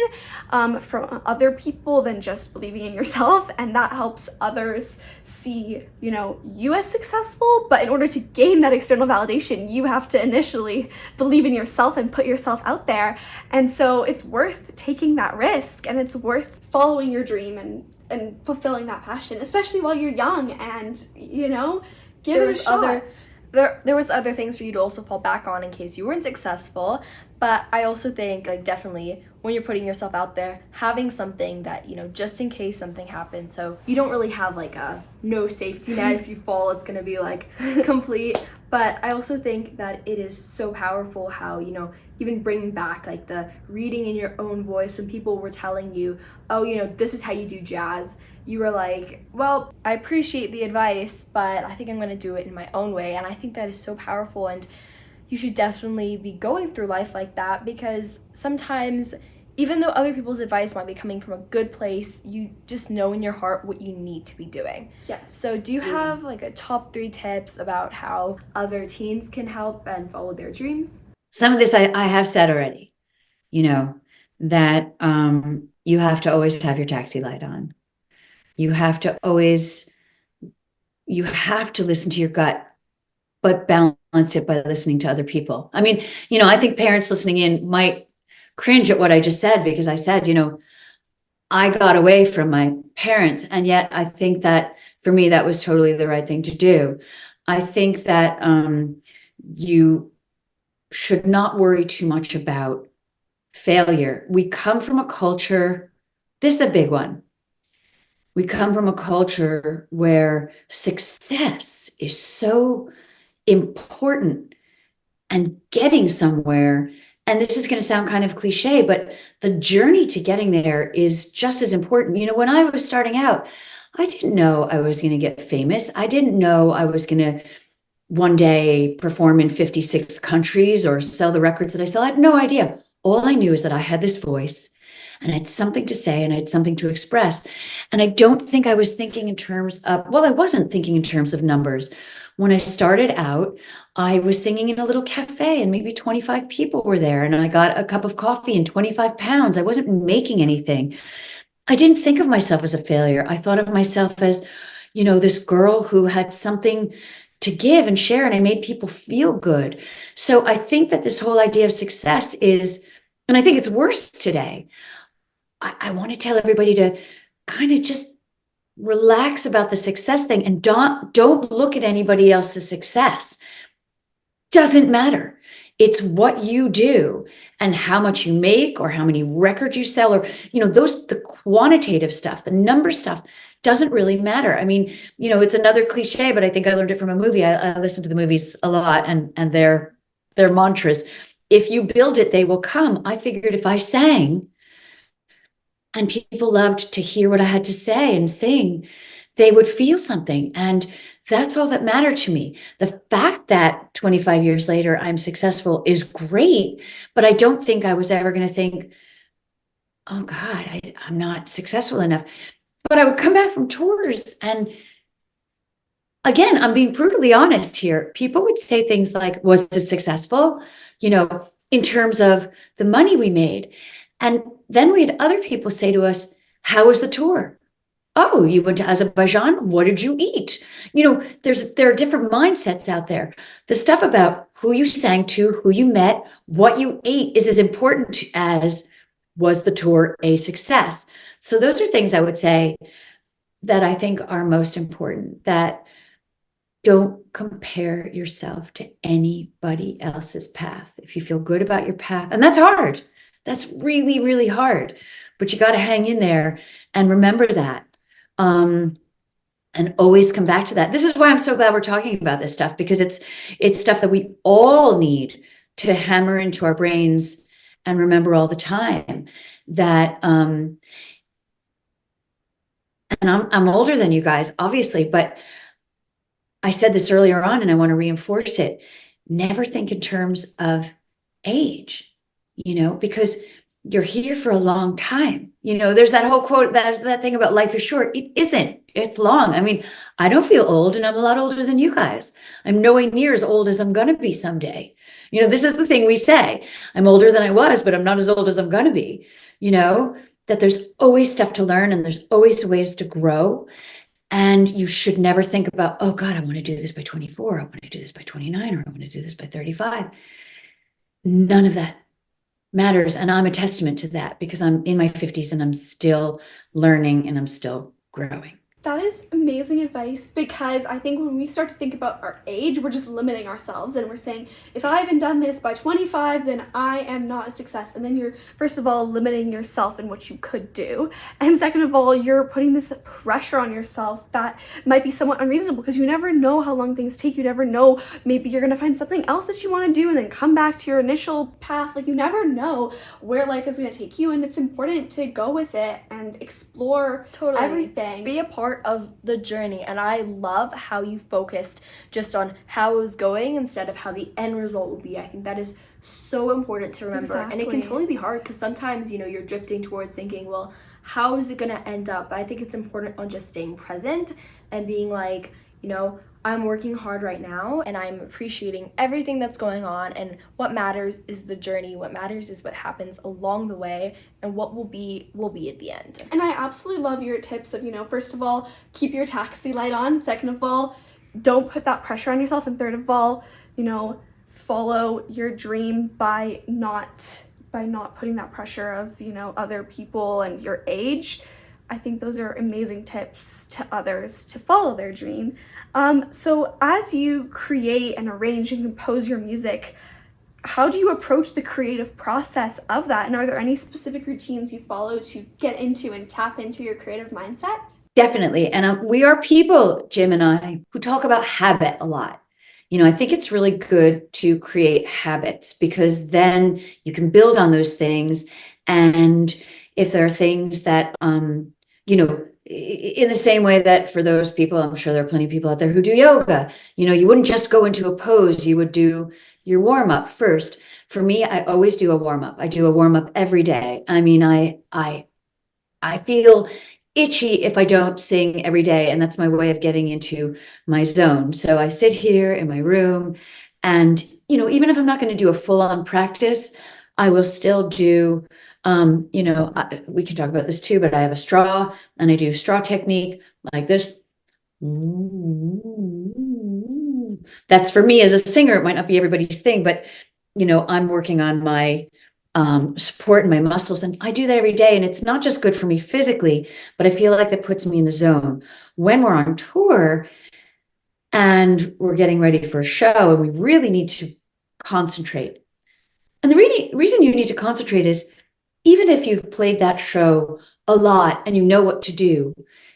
from other people than just believing in yourself, and that helps others see, you know, you as successful. But in order to gain that external validation, you have to initially believe in yourself and put yourself out there. And so it's worth taking that risk, and it's worth following your dream and fulfilling that passion, especially while you're young, and, you know, give it a shot. There was other things for you to also fall back on in case you weren't successful, but I also think, like, definitely when you're putting yourself out there, having something that, you know, just in case something happens, so you don't really have like a no safety net. If you fall, it's gonna be like complete. But I also think that it is so powerful how, you know, even bringing back like the reading in your own voice, when people were telling you, oh, you know, this is how you do jazz, you were like, well, I appreciate the advice, but I think I'm going to do it in my own way. And I think that is so powerful, and you should definitely be going through life like that, because sometimes, even though other people's advice might be coming from a good place, you just know in your heart what you need to be doing. Yes. So do you have like a top 3 tips about how other teens can help and follow their dreams? Some of this I have said already, you know, that you have to always have your taxi light on. You have to listen to your gut, but balance it by listening to other people. I mean, you know, I think parents listening in might cringe at what I just said, because I said, you know, I got away from my parents. And yet I think that for me, that was totally the right thing to do. I think that you should not worry too much about failure. We come from a culture, this is a big one. We come from a culture where success is so important, and getting somewhere. And this is going to sound kind of cliche, but the journey to getting there is just as important. You know, when I was starting out, I didn't know I was going to get famous. I didn't know I was going to one day perform in 56 countries or sell the records that I sell. I had no idea. All I knew is that I had this voice, and I had something to say, and I had something to express. And I don't think I was thinking in terms of, well, I wasn't thinking in terms of numbers. When I started out, I was singing in a little cafe, and maybe 25 people were there, and I got a cup of coffee and 25 pounds. I wasn't making anything. I didn't think of myself as a failure. I thought of myself as, you know, this girl who had something to give and share, and I made people feel good. So I think that this whole idea of success is, and I think it's worse today. I want to tell everybody to kind of just relax about the success thing, and don't look at anybody else's success. Doesn't matter. It's what you do and how much you make, or how many records you sell, or, you know, the quantitative stuff, the number stuff doesn't really matter. I mean, you know, it's another cliche, but I think I learned it from a movie. I listen to the movies a lot, and their mantras. If you build it, they will come. I figured if I sang, and people loved to hear what I had to say and sing, they would feel something. And that's all that mattered to me. The fact that 25 years later, I'm successful is great, but I don't think I was ever going to think, oh God, I'm not successful enough. But I would come back from tours, and again, I'm being brutally honest here. People would say things like, was it successful? You know, in terms of the money we made. And then we had other people say to us, how was the tour? Oh, you went to Azerbaijan? What did you eat? You know, there are different mindsets out there. The stuff about who you sang to, who you met, what you ate is as important as, was the tour a success? So those are things I would say that I think are most important, that don't compare yourself to anybody else's path. If you feel good about your path, and that's hard, that's really, really hard, but you got to hang in there and remember that. And always come back to that. This is why I'm so glad we're talking about this stuff, because it's stuff that we all need to hammer into our brains and remember all the time. That and I'm older than you guys, obviously, but I said this earlier on, and I want to reinforce it. Never think in terms of age, you know, because you're here for a long time. There's that whole quote, there's that thing about life is short. It isn't. It's long. I mean, I don't feel old, and I'm a lot older than you guys. I'm nowhere near as old as I'm going to be someday. This is the thing we say. I'm older than I was, but I'm not as old as I'm going to be. That there's always stuff to learn, and there's always ways to grow. And you should never think about, oh God, I want to do this by 24. I want to do this by 29, or I want to do this by 35. None of that matters. And I'm a testament to that, because I'm in my 50s and I'm still learning and I'm still growing. That is amazing advice, because I think when we start to think about our age, we're just limiting ourselves, and we're saying, if I haven't done this by 25, then I am not a success. And then you're, first of all, limiting yourself in what you could do. And second of all, you're putting this pressure on yourself that might be somewhat unreasonable, because you never know how long things take. You never know, maybe you're going to find something else that you want to do and then come back to your initial path. Like, you never know where life is going to take you, and it's important to go with it and explore everything. Be a part of the journey. And I love how you focused just on how it was going instead of how the end result will be. I think that is so important to remember. Exactly. And it can totally be hard, because sometimes you're drifting towards thinking, well, how is it going to end up? But I think it's important on just staying present and being like, I'm working hard right now, and I'm appreciating everything that's going on, and what matters is the journey. What matters is what happens along the way, and what will be at the end. And I absolutely love your tips of, first of all, keep your taxi light on. Second of all, don't put that pressure on yourself. And third of all, follow your dream by not putting that pressure of, other people and your age. I think those are amazing tips to others to follow their dream. So as you create and arrange and compose your music, how do you approach the creative process of that? And are there any specific routines you follow to get into and tap into your creative mindset? Definitely. And we are people, Jim and I, who talk about habit a lot. I think it's really good to create habits, because then you can build on those things. And if there are things that, in the same way that for those people, I'm sure there are plenty of people out there who do yoga, you wouldn't just go into a pose, you would do your warm up first. For me, I always do a warm up. I do a warm up every day. I mean, I feel itchy if I don't sing every day, and that's my way of getting into my zone. So I sit here in my room, and even if I'm not going to do a full-on practice, I will still do we can talk about this too, but I have a straw, and I do straw technique like this. That's for me as a singer. It might not be everybody's thing, but I'm working on my support and my muscles, and I do that every day. And it's not just good for me physically, but I feel like that puts me in the zone. When we're on tour and we're getting ready for a show, and we really need to concentrate. And the reason you need to concentrate is, even if you've played that show a lot and you know what to do,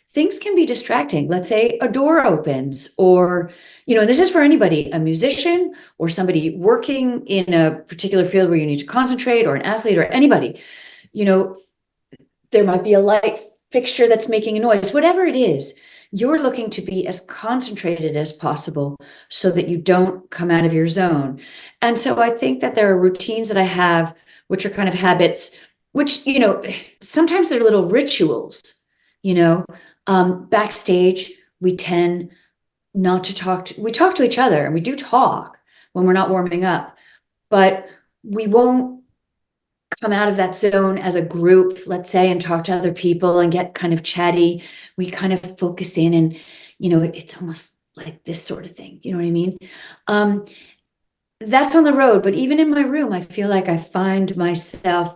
things can be distracting. Let's say a door opens, or, this is for anybody, a musician or somebody working in a particular field where you need to concentrate, or an athlete, or anybody. There might be a light fixture that's making a noise. Whatever it is, you're looking to be as concentrated as possible so that you don't come out of your zone. And so I think that there are routines that I have, which are kind of habits, which, sometimes they're little rituals. Backstage, we tend not to talk. We talk to each other, and we do talk when we're not warming up, but we won't come out of that zone as a group, let's say, and talk to other people and get kind of chatty. We kind of focus in, and, it's almost like this sort of thing. You know what I mean? That's on the road, but even in my room, I feel like I find myself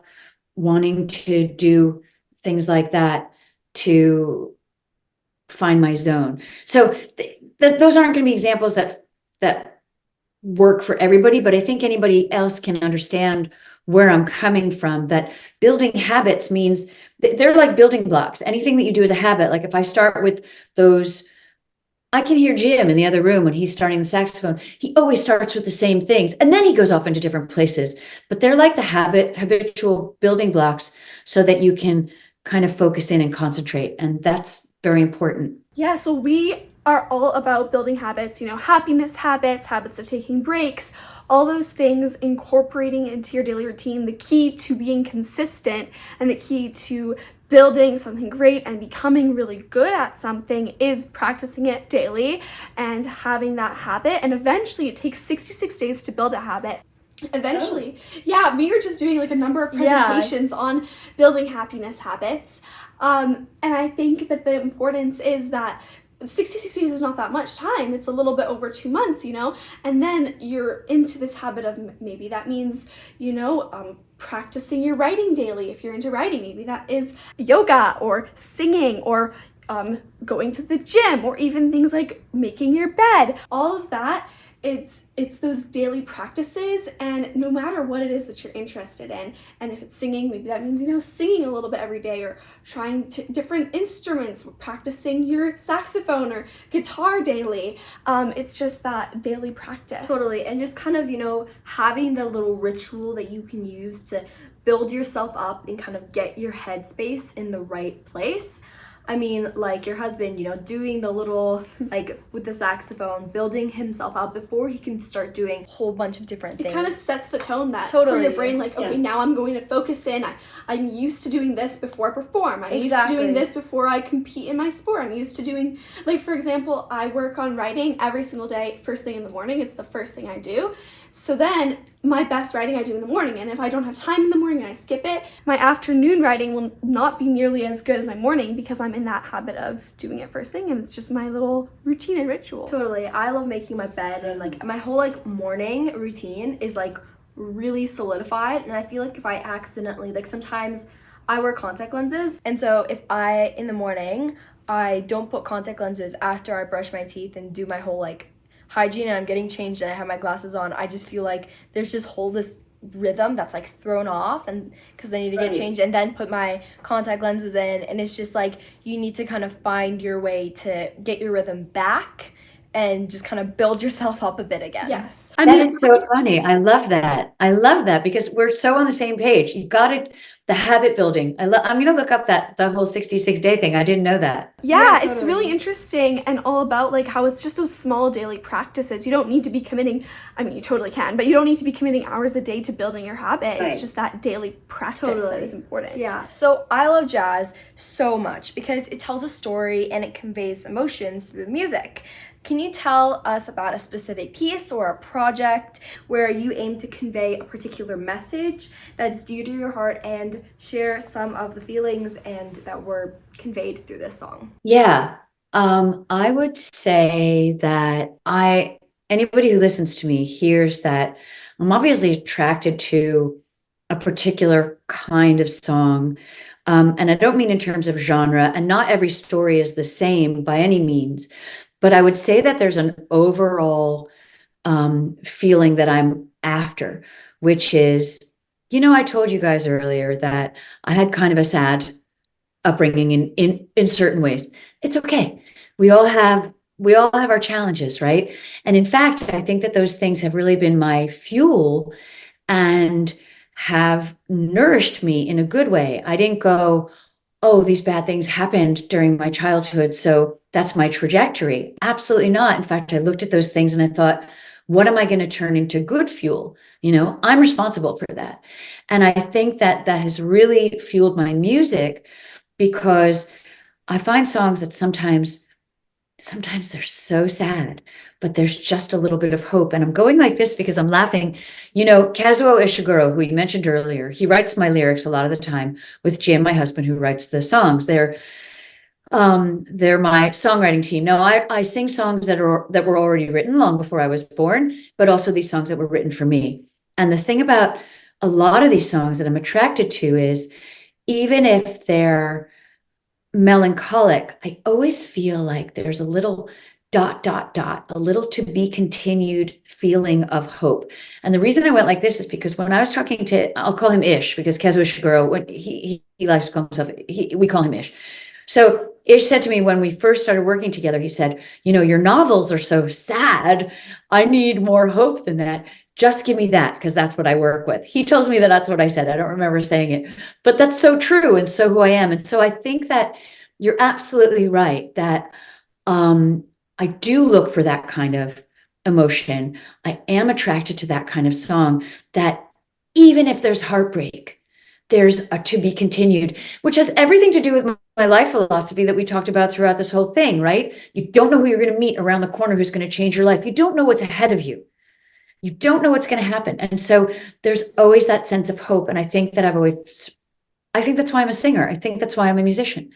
wanting to do things like that to find my zone. So those aren't going to be examples that work for everybody, but I think anybody else can understand where I'm coming from, that building habits means they're like building blocks. Anything that you do as a habit, like if I start with those, I can hear Jim in the other room when he's starting the saxophone. He always starts with the same things, and then he goes off into different places. But they're like the habitual building blocks, so that you can kind of focus in and concentrate. And that's very important. Yeah, so we are all about building habits, happiness habits, habits of taking breaks, all those things, incorporating into your daily routine. The key to being consistent and the key to building something great and becoming really good at something is practicing it daily and having that habit. And eventually it takes 66 days to build a habit. Eventually. Yeah, we were just doing like a number of presentations on building happiness habits. And I think that the importance is that 66 days is not that much time. It's a little bit over 2 months, and then you're into this habit of, maybe that means, practicing your writing daily. If you're into writing, maybe that is yoga or singing or going to the gym, or even things like making your bed. All of that, it's those daily practices, and no matter what it is that you're interested in, and if it's singing, maybe that means singing a little bit every day, or trying different instruments, practicing your saxophone or guitar daily. It's just that daily practice. Totally. And just kind of having the little ritual that you can use to build yourself up and kind of get your headspace in the right place. I mean, like your husband, doing the little, like with the saxophone, building himself up before he can start doing a whole bunch of different things. It kind of sets the tone that Totally. for your brain, like, okay, now I'm going to focus in. I'm used to doing this before I perform. I'm used to Exactly. doing this before I compete in my sport. I'm used to doing, like, for example, I work on writing every single day, first thing in the morning. It's the first thing I do. So then my best writing I do in the morning, and if I don't have time in the morning and I skip it, my afternoon writing will not be nearly as good as my morning, because I'm in that habit of doing it first thing, and it's just my little routine and ritual. Totally. I love making my bed, and like my whole like morning routine is like really solidified. And I feel like if I accidentally, like sometimes I wear contact lenses, and so if I in the morning I don't put contact lenses after I brush my teeth and do my whole like hygiene, and I'm getting changed and I have my glasses on, I just feel like there's just this rhythm that's like thrown off, and because I need to get changed and then put my contact lenses in, and it's just like you need to kind of find your way to get your rhythm back and just kind of build yourself up a bit again. Yes. I mean, it's so funny. I love that because we're so on the same page. You got it. The habit building. I'm going to look up the whole 66-day thing. I didn't know that. Yeah, Yeah, it's really interesting, and all about like how it's just those small daily practices. You don't need to be committing, I mean, you totally can, but you don't need to be committing hours a day to building your habit. Right. It's just that daily practice that Totally. is important. Yeah, so I love jazz so much because it tells a story and it conveys emotions through the music. Can you tell us about a specific piece or a project where you aim to convey a particular message that's dear to your heart, and share some of the feelings and that were conveyed through this song? Yeah. I would say that anybody who listens to me hears that I'm obviously attracted to a particular kind of song. And I don't mean in terms of genre, and not every story is the same by any means, but I would say that there's an overall feeling that I'm after, which is, I told you guys earlier that I had kind of a sad upbringing in certain ways. It's okay. We all have our challenges, right? And in fact, I think that those things have really been my fuel and have nourished me in a good way. I didn't go, oh, these bad things happened during my childhood, so that's my trajectory. Absolutely not. In fact, I looked at those things and I thought, what am I going to turn into good fuel? I'm responsible for that. And I think that has really fueled my music, because I find songs that sometimes they're so sad, but there's just a little bit of hope. And I'm going like this because I'm laughing. Kazuo Ishiguro, who you mentioned earlier, he writes my lyrics a lot of the time with Jim, my husband, who writes the songs. They're my songwriting team. Now, I sing songs that were already written long before I was born, but also these songs that were written for me. And the thing about a lot of these songs that I'm attracted to is, even if they're melancholic, I always feel like there's a little ... a little to be continued feeling of hope. And the reason I went like this is because when I was talking I'll call him Ish, because Kazuo Ishiguro, when he likes to call himself, we call him Ish. So Ish said to me when we first started working together, he said, your novels are so sad. I need more hope than that. Just give me that, because that's what I work with. He tells me that that's what I said. I don't remember saying it, but that's so true. And so who I am. And so I think that you're absolutely right that I do look for that kind of emotion. I am attracted to that kind of song, that even if there's heartbreak, there's a to be continued, which has everything to do with my life philosophy that we talked about throughout this whole thing, right? You don't know who you're going to meet around the corner who's going to change your life. You don't know what's ahead of you. You don't know what's going to happen. And so there's always that sense of hope. And I think that's why I'm a singer. I think that's why I'm a musician.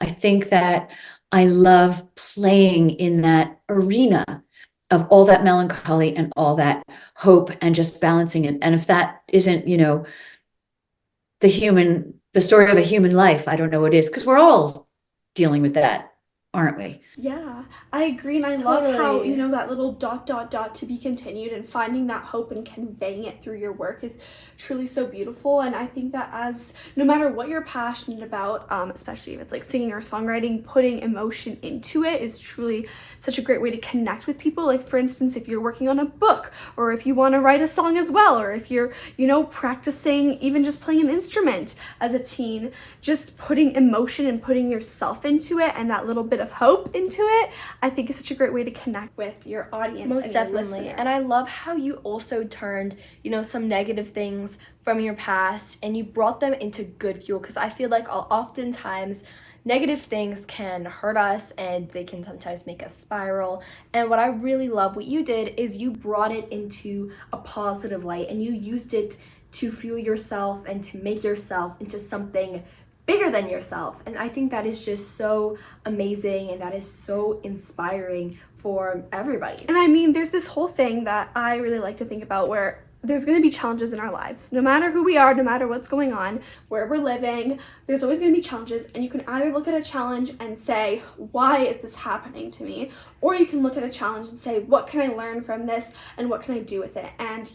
I think that I love playing in that arena of all that melancholy and all that hope and just balancing it. And if that isn't, the story of a human life, I don't know what is, because we're all dealing with that, aren't we? Yeah, I agree. And I love how, Totally. that little ... to be continued, and finding that hope and conveying it through your work is truly so beautiful. And I think that as no matter what you're passionate about, especially if it's like singing or songwriting, putting emotion into it is truly such a great way to connect with people. Like, for instance, if you're working on a book, or if you want to write a song as well, or if you're, practicing even just playing an instrument as a teen, just putting emotion and putting yourself into it and that little bit of hope into it, I think is such a great way to connect with your audience. Most and definitely. Your listener. And I love how you also turned, some negative things from your past and you brought them into good fuel, because I feel like oftentimes negative things can hurt us and they can sometimes make us spiral. And what I really love what you did is you brought it into a positive light and you used it to fuel yourself and to make yourself into something bigger than yourself. And I think that is just so amazing and that is so inspiring for everybody. And I mean, there's this whole thing that I really like to think about where there's going to be challenges in our lives. No matter who we are, no matter what's going on, where we're living, there's always going to be challenges. And you can either look at a challenge and say, why is this happening to me? Or you can look at a challenge and say, what can I learn from this and what can I do with it? And,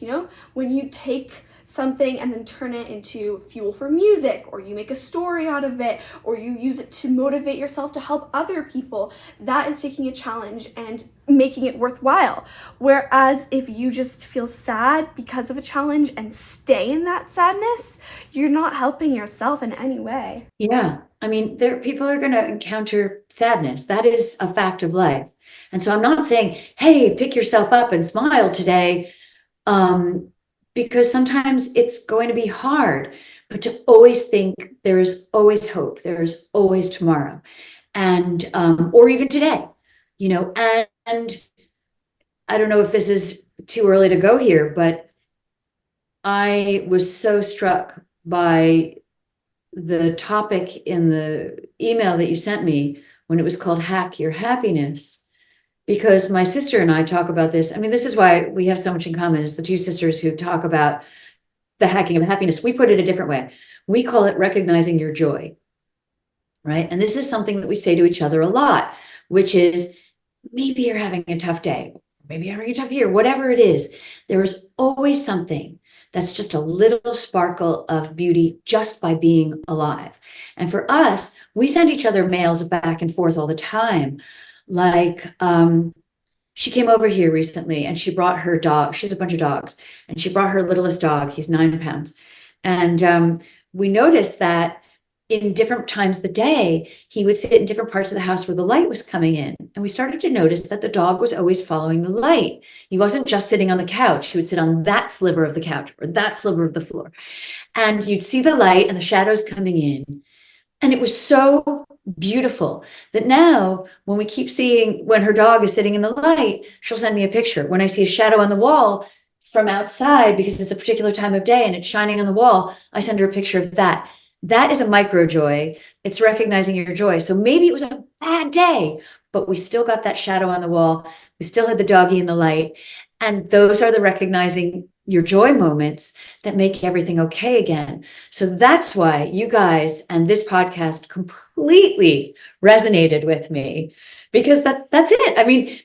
when you take something and then turn it into fuel for music, or you make a story out of it, or you use it to motivate yourself to help other people, that is taking a challenge and making it worthwhile. Whereas if you just feel sad because of a challenge and stay in that sadness, you're not helping yourself in any way. Yeah. I mean, people are going to encounter sadness. That is a fact of life. And so I'm not saying, hey, pick yourself up and smile today, because sometimes it's going to be hard, but to always think there is always hope. There is always tomorrow, and or even today, and I don't know if this is too early to go here, but I was so struck by the topic in the email that you sent me when it was called Hack Your Happiness, because my sister and I talk about this. I mean, this is why we have so much in common, is the two sisters who talk about the hacking of happiness. We put it a different way. We call it recognizing your joy, right? And this is something that we say to each other a lot, which is, maybe you're having a tough day, maybe you're having a tough year, whatever it is, there is always something that's just a little sparkle of beauty just by being alive. And for us, we send each other mails back and forth all the time. Like, she came over here recently and she brought her dog. She has a bunch of dogs, and she brought her littlest dog. He's 9 pounds. And we noticed that in different times of the day, he would sit in different parts of the house where the light was coming in. And we started to notice that the dog was always following the light. He wasn't just sitting on the couch. He would sit on that sliver of the couch or that sliver of the floor. And you'd see the light and the shadows coming in. And it was so beautiful that now when we keep seeing, when her dog is sitting in the light, she'll send me a picture. When I see a shadow on the wall from outside, because it's a particular time of day and it's shining on the wall, I send her a picture of that. That is a micro joy. It's recognizing your joy. So maybe it was a bad day, but we still got that shadow on the wall. We still had the doggy in the light. And those are the recognizing your joy moments that make everything okay again. So that's why you guys and this podcast completely resonated with me, because that's it. I mean,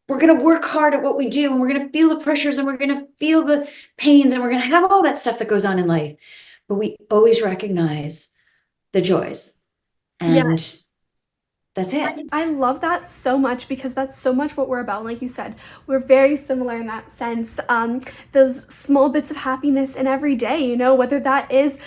we're going to work hard at what we do, and we're going to feel the pressures, and we're going to feel the pains, and we're going to have all that stuff that goes on in life. But we always recognize the joys. And That's it. I love that so much because that's so much what we're about. Like you said, we're very similar in that sense. Those small bits of happiness in every day, whether that is,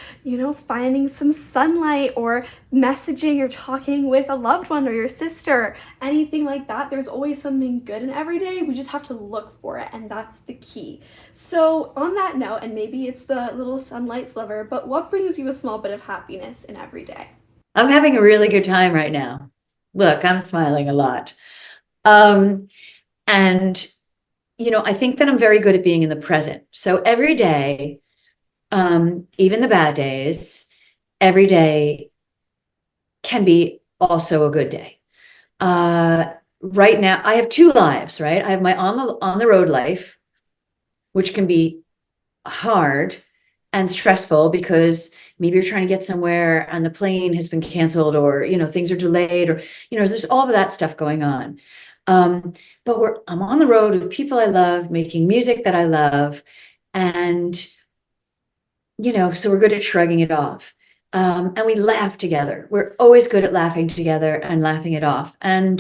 finding some sunlight or messaging or talking with a loved one or your sister, anything like that. There's always something good in every day. We just have to look for it, and that's the key. So, on that note, and maybe it's the little sunlight sliver, but what brings you a small bit of happiness in every day? I'm having a really good time right now. Look, I'm smiling a lot. Um, and, I think that I'm very good at being in the present. So every day, even the bad days, every day can be also a good day. Right now, I have two lives, right? I have my on the road life, which can be hard and stressful because maybe you're trying to get somewhere and the plane has been canceled, or things are delayed, or there's all of that stuff going on. But I'm on the road with people I love, making music that I love, and so we're good at shrugging it off. And we laugh together. We're always good at laughing together and laughing it off. And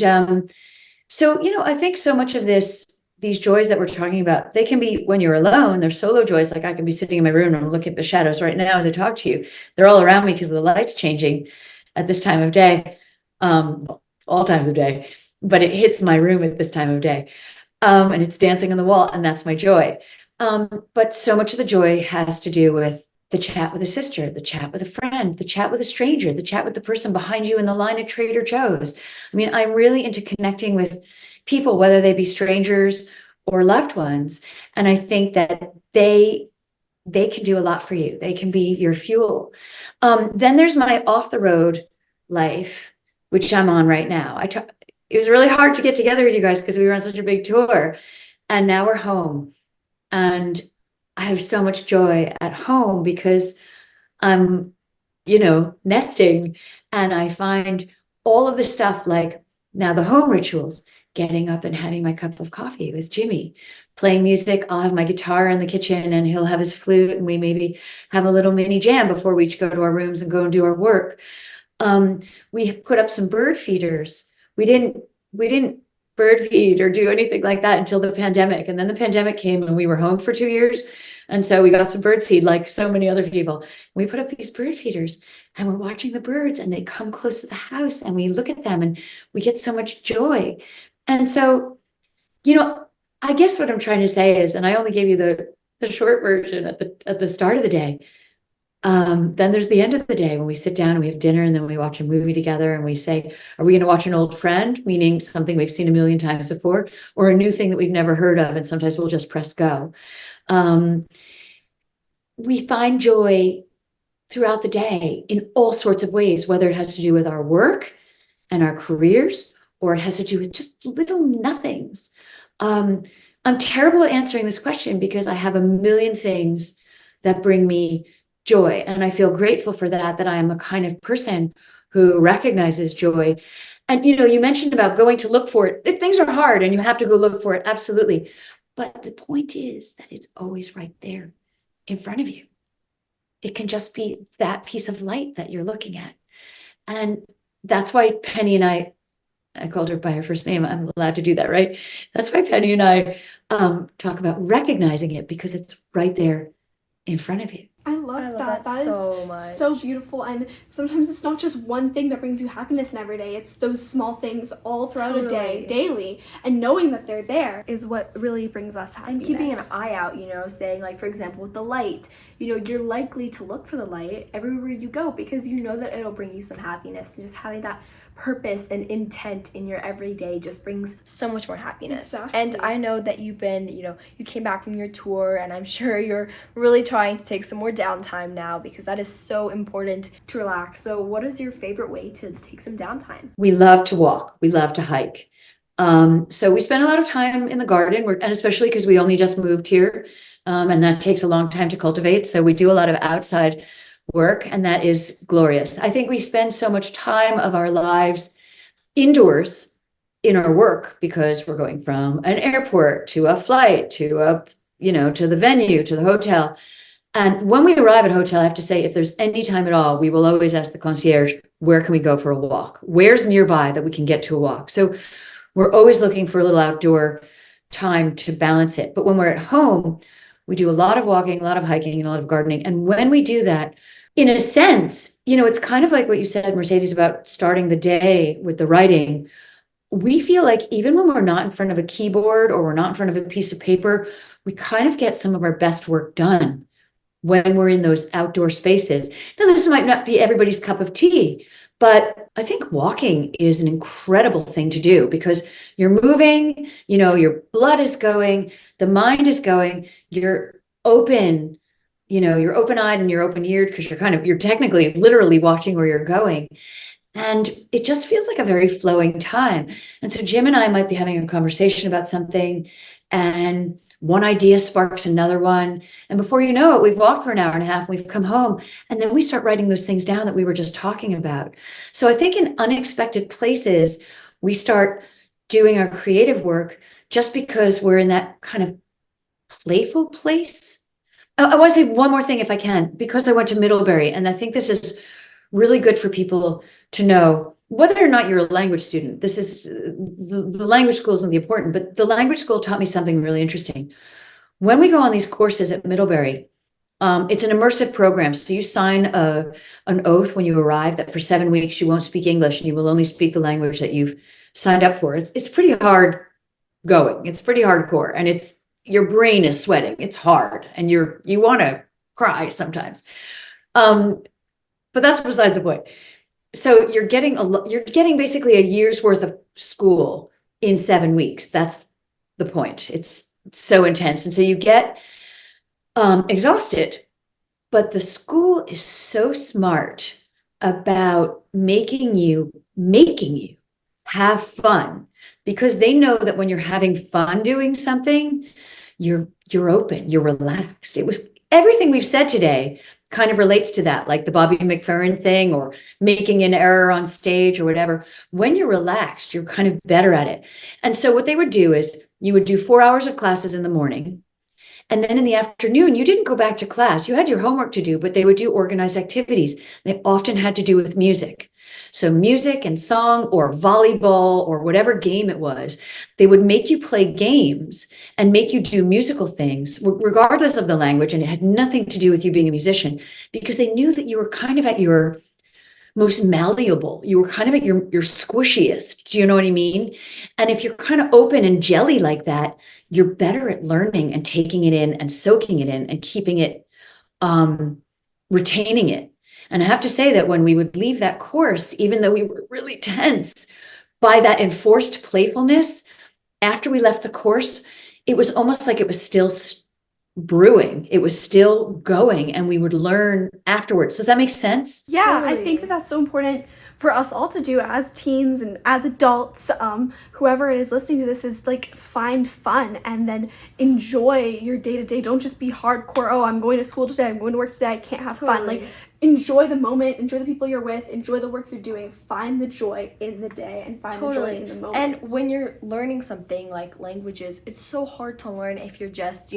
so I think so much of these joys that we're talking about, they can be when you're alone. They're solo joys. Like I can be sitting in my room and I'm looking at the shadows right now as I talk to you. They're all around me because the light's changing at this time of day, all times of day, but it hits my room at this time of day. And it's dancing on the wall, and that's my joy. But so much of the joy has to do with the chat with a sister, the chat with a friend, the chat with a stranger, the chat with the person behind you in the line at Trader Joe's. I mean, I'm really into connecting with people, whether they be strangers or loved ones. And I think that they can do a lot for you. They can be your fuel. Then there's my off the road life, which I'm on right now. It was really hard to get together with you guys because we were on such a big tour, and now we're home. And I have so much joy at home because I'm, nesting, and I find all of the stuff, like now the home rituals, getting up and having my cup of coffee with Jimmy, playing music. I'll have my guitar in the kitchen and he'll have his flute, and we maybe have a little mini jam before we each go to our rooms and go and do our work. We put up some bird feeders. We didn't bird feed or do anything like that until the pandemic. And then the pandemic came and we were home for 2 years. And so we got some bird seed like so many other people. We put up these bird feeders and we're watching the birds, and they come close to the house and we look at them and we get so much joy. And so, I guess what I'm trying to say is, and I only gave you the short version at the start of the day. Then there's the end of the day when we sit down and we have dinner, and then we watch a movie together and we say, are we going to watch an old friend, meaning something we've seen a million times before, or a new thing that we've never heard of? And sometimes we'll just press go. We find joy throughout the day in all sorts of ways, whether it has to do with our work and our careers, or it has to do with just little nothings. I'm terrible at answering this question because I have a million things that bring me joy. And I feel grateful for that I am a kind of person who recognizes joy. And, you mentioned about going to look for it. If things are hard and you have to go look for it, absolutely. But the point is that it's always right there in front of you. It can just be that piece of light that you're looking at. And that's why Penny and I called her by her first name. I'm allowed to do that, right? That's why Penny and I talk about recognizing it, because it's right there in front of you. I love that. That so is much. so beautiful. And sometimes it's not just one thing that brings you happiness in every day. It's those small things all throughout a day, daily. And knowing that they're there is what really brings us happiness. And keeping an eye out, saying, like, for example, with the light, you're likely to look for the light everywhere you go because you know that it'll bring you some happiness. And just having that purpose and intent in your everyday just brings so much more happiness. Exactly. And I know that you've been, you came back from your tour, and I'm sure you're really trying to take some more downtime now because that is so important to relax. So what is your favorite way to take some downtime? We love to walk. We love to hike. So we spend a lot of time in the garden, and especially because we only just moved here, and that takes a long time to cultivate. So we do a lot of outside work, and that is glorious. I think we spend so much time of our lives indoors in our work because we're going from an airport to a flight to to the venue, to the hotel. And when we arrive at a hotel, I have to say, if there's any time at all, we will always ask the concierge, where can we go for a walk? Where's nearby that we can get to a walk? So we're always looking for a little outdoor time to balance it. But when we're at home, we do a lot of walking, a lot of hiking, and a lot of gardening. And when we do that, in a sense, it's kind of like what you said, Mercedes, about starting the day with the writing. We feel like even when we're not in front of a keyboard or we're not in front of a piece of paper, we kind of get some of our best work done when we're in those outdoor spaces. Now, this might not be everybody's cup of tea, but I think walking is an incredible thing to do because you're moving, your blood is going, the mind is going, you're open, you're open-eyed and you're open-eared because you're technically literally watching where you're going. And it just feels like a very flowing time. And so Jim and I might be having a conversation about something, and one idea sparks another one. And before you know it, we've walked for an hour and a half, we've come home, and then we start writing those things down that we were just talking about. So I think in unexpected places, we start doing our creative work just because we're in that kind of playful place. I want to say one more thing if I can, because I went to Middlebury, and I think this is really good for people to know, whether or not you're a language student. This is the language school isn't the important, but the language school taught me something really interesting. When we go on these courses at Middlebury, it's an immersive program. So you sign an oath when you arrive that for 7 weeks you won't speak English and you will only speak the language that you've signed up for. It's pretty hard going. It's pretty hardcore, and your brain is sweating. It's hard, and you want to cry sometimes. But that's besides the point. So you're getting basically a year's worth of school in 7 weeks. That's the point. It's so intense. And so you get exhausted, but the school is so smart about making you have fun, because they know that when you're having fun doing something, you're open, you're relaxed. It was everything we've said today kind of relates to that, like the Bobby McFerrin thing or making an error on stage or whatever. When you're relaxed, you're kind of better at it. And so what they would do is you would do 4 hours of classes in the morning. And then in the afternoon, you didn't go back to class. You had your homework to do, but they would do organized activities. They often had to do with music. So music and song or volleyball or whatever game it was, they would make you play games and make you do musical things, regardless of the language. And it had nothing to do with you being a musician, because they knew that you were kind of at your most malleable. You were kind of at your squishiest. Do you know what I mean? And if you're kind of open and jelly like that, you're better at learning and taking it in and soaking it in and keeping it, retaining it. And I have to say that when we would leave that course, even though we were really tense by that enforced playfulness, after we left the course, it was almost like it was still brewing. It was still going, and we would learn afterwards. Does that make sense? Yeah, Totally. I think that that's so important for us all to do as teens and as adults. Whoever it is listening to this is like, find fun and then enjoy your day to day. Don't just be hardcore. Oh, I'm going to school today, I'm going to work today, I can't have fun. Like, enjoy the moment, enjoy the people you're with, enjoy the work you're doing, find the joy in the day and find the joy in the moment. And when you're learning something like languages, it's so hard to learn if you're just,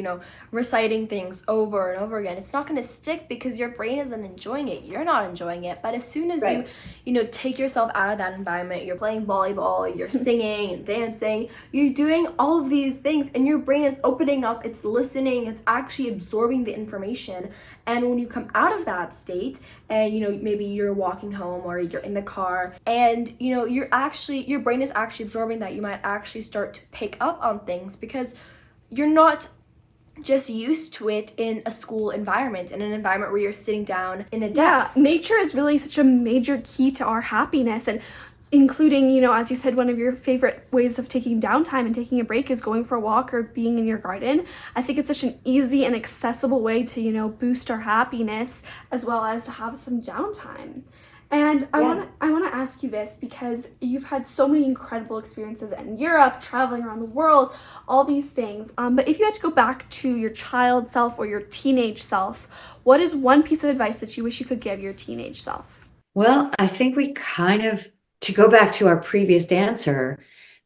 reciting things over and over again. It's not going to stick because your brain isn't enjoying it. You're not enjoying it. But as soon as you take yourself out of that environment, you're playing volleyball, you're singing and dancing, you're doing all of these things, and your brain is opening up, it's listening, it's actually absorbing the information. And when you come out of that state and, maybe you're walking home or you're in the car and, your brain is actually absorbing that, you might actually start to pick up on things because you're not just used to it in a school environment, in an environment where you're sitting down in a desk. Yeah, nature is really such a major key to our happiness, and including, as you said, one of your favorite ways of taking downtime and taking a break is going for a walk or being in your garden. I think it's such an easy and accessible way to, boost our happiness as well as have some downtime. And I want to ask you this, because you've had so many incredible experiences in Europe, traveling around the world, all these things. But if you had to go back to your child self or your teenage self, what is one piece of advice that you wish you could give your teenage self? Well, I think we to go back to our previous answer,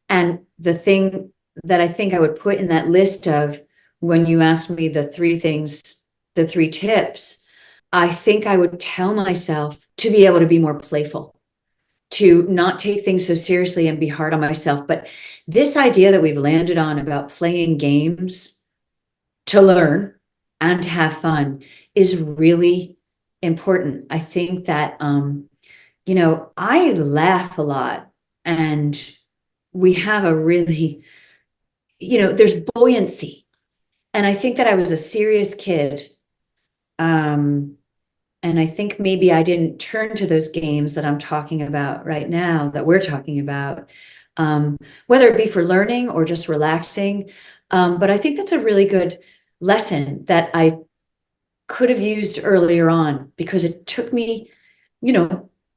and the thing that I think I would put in that list of when you asked me the 3 things the 3 tips, I think I would tell myself to be able to be more playful, to not take things so seriously and be hard on myself. But this idea that we've landed on about playing games to learn and to have fun is really important. I think that, I laugh a lot, and we have a really, there's buoyancy. And I think that I was a serious kid. And I think maybe I didn't turn to those games that I'm talking about right now, that we're talking about, whether it be for learning or just relaxing. But I think that's a really good lesson that I could have used earlier on, because it took me,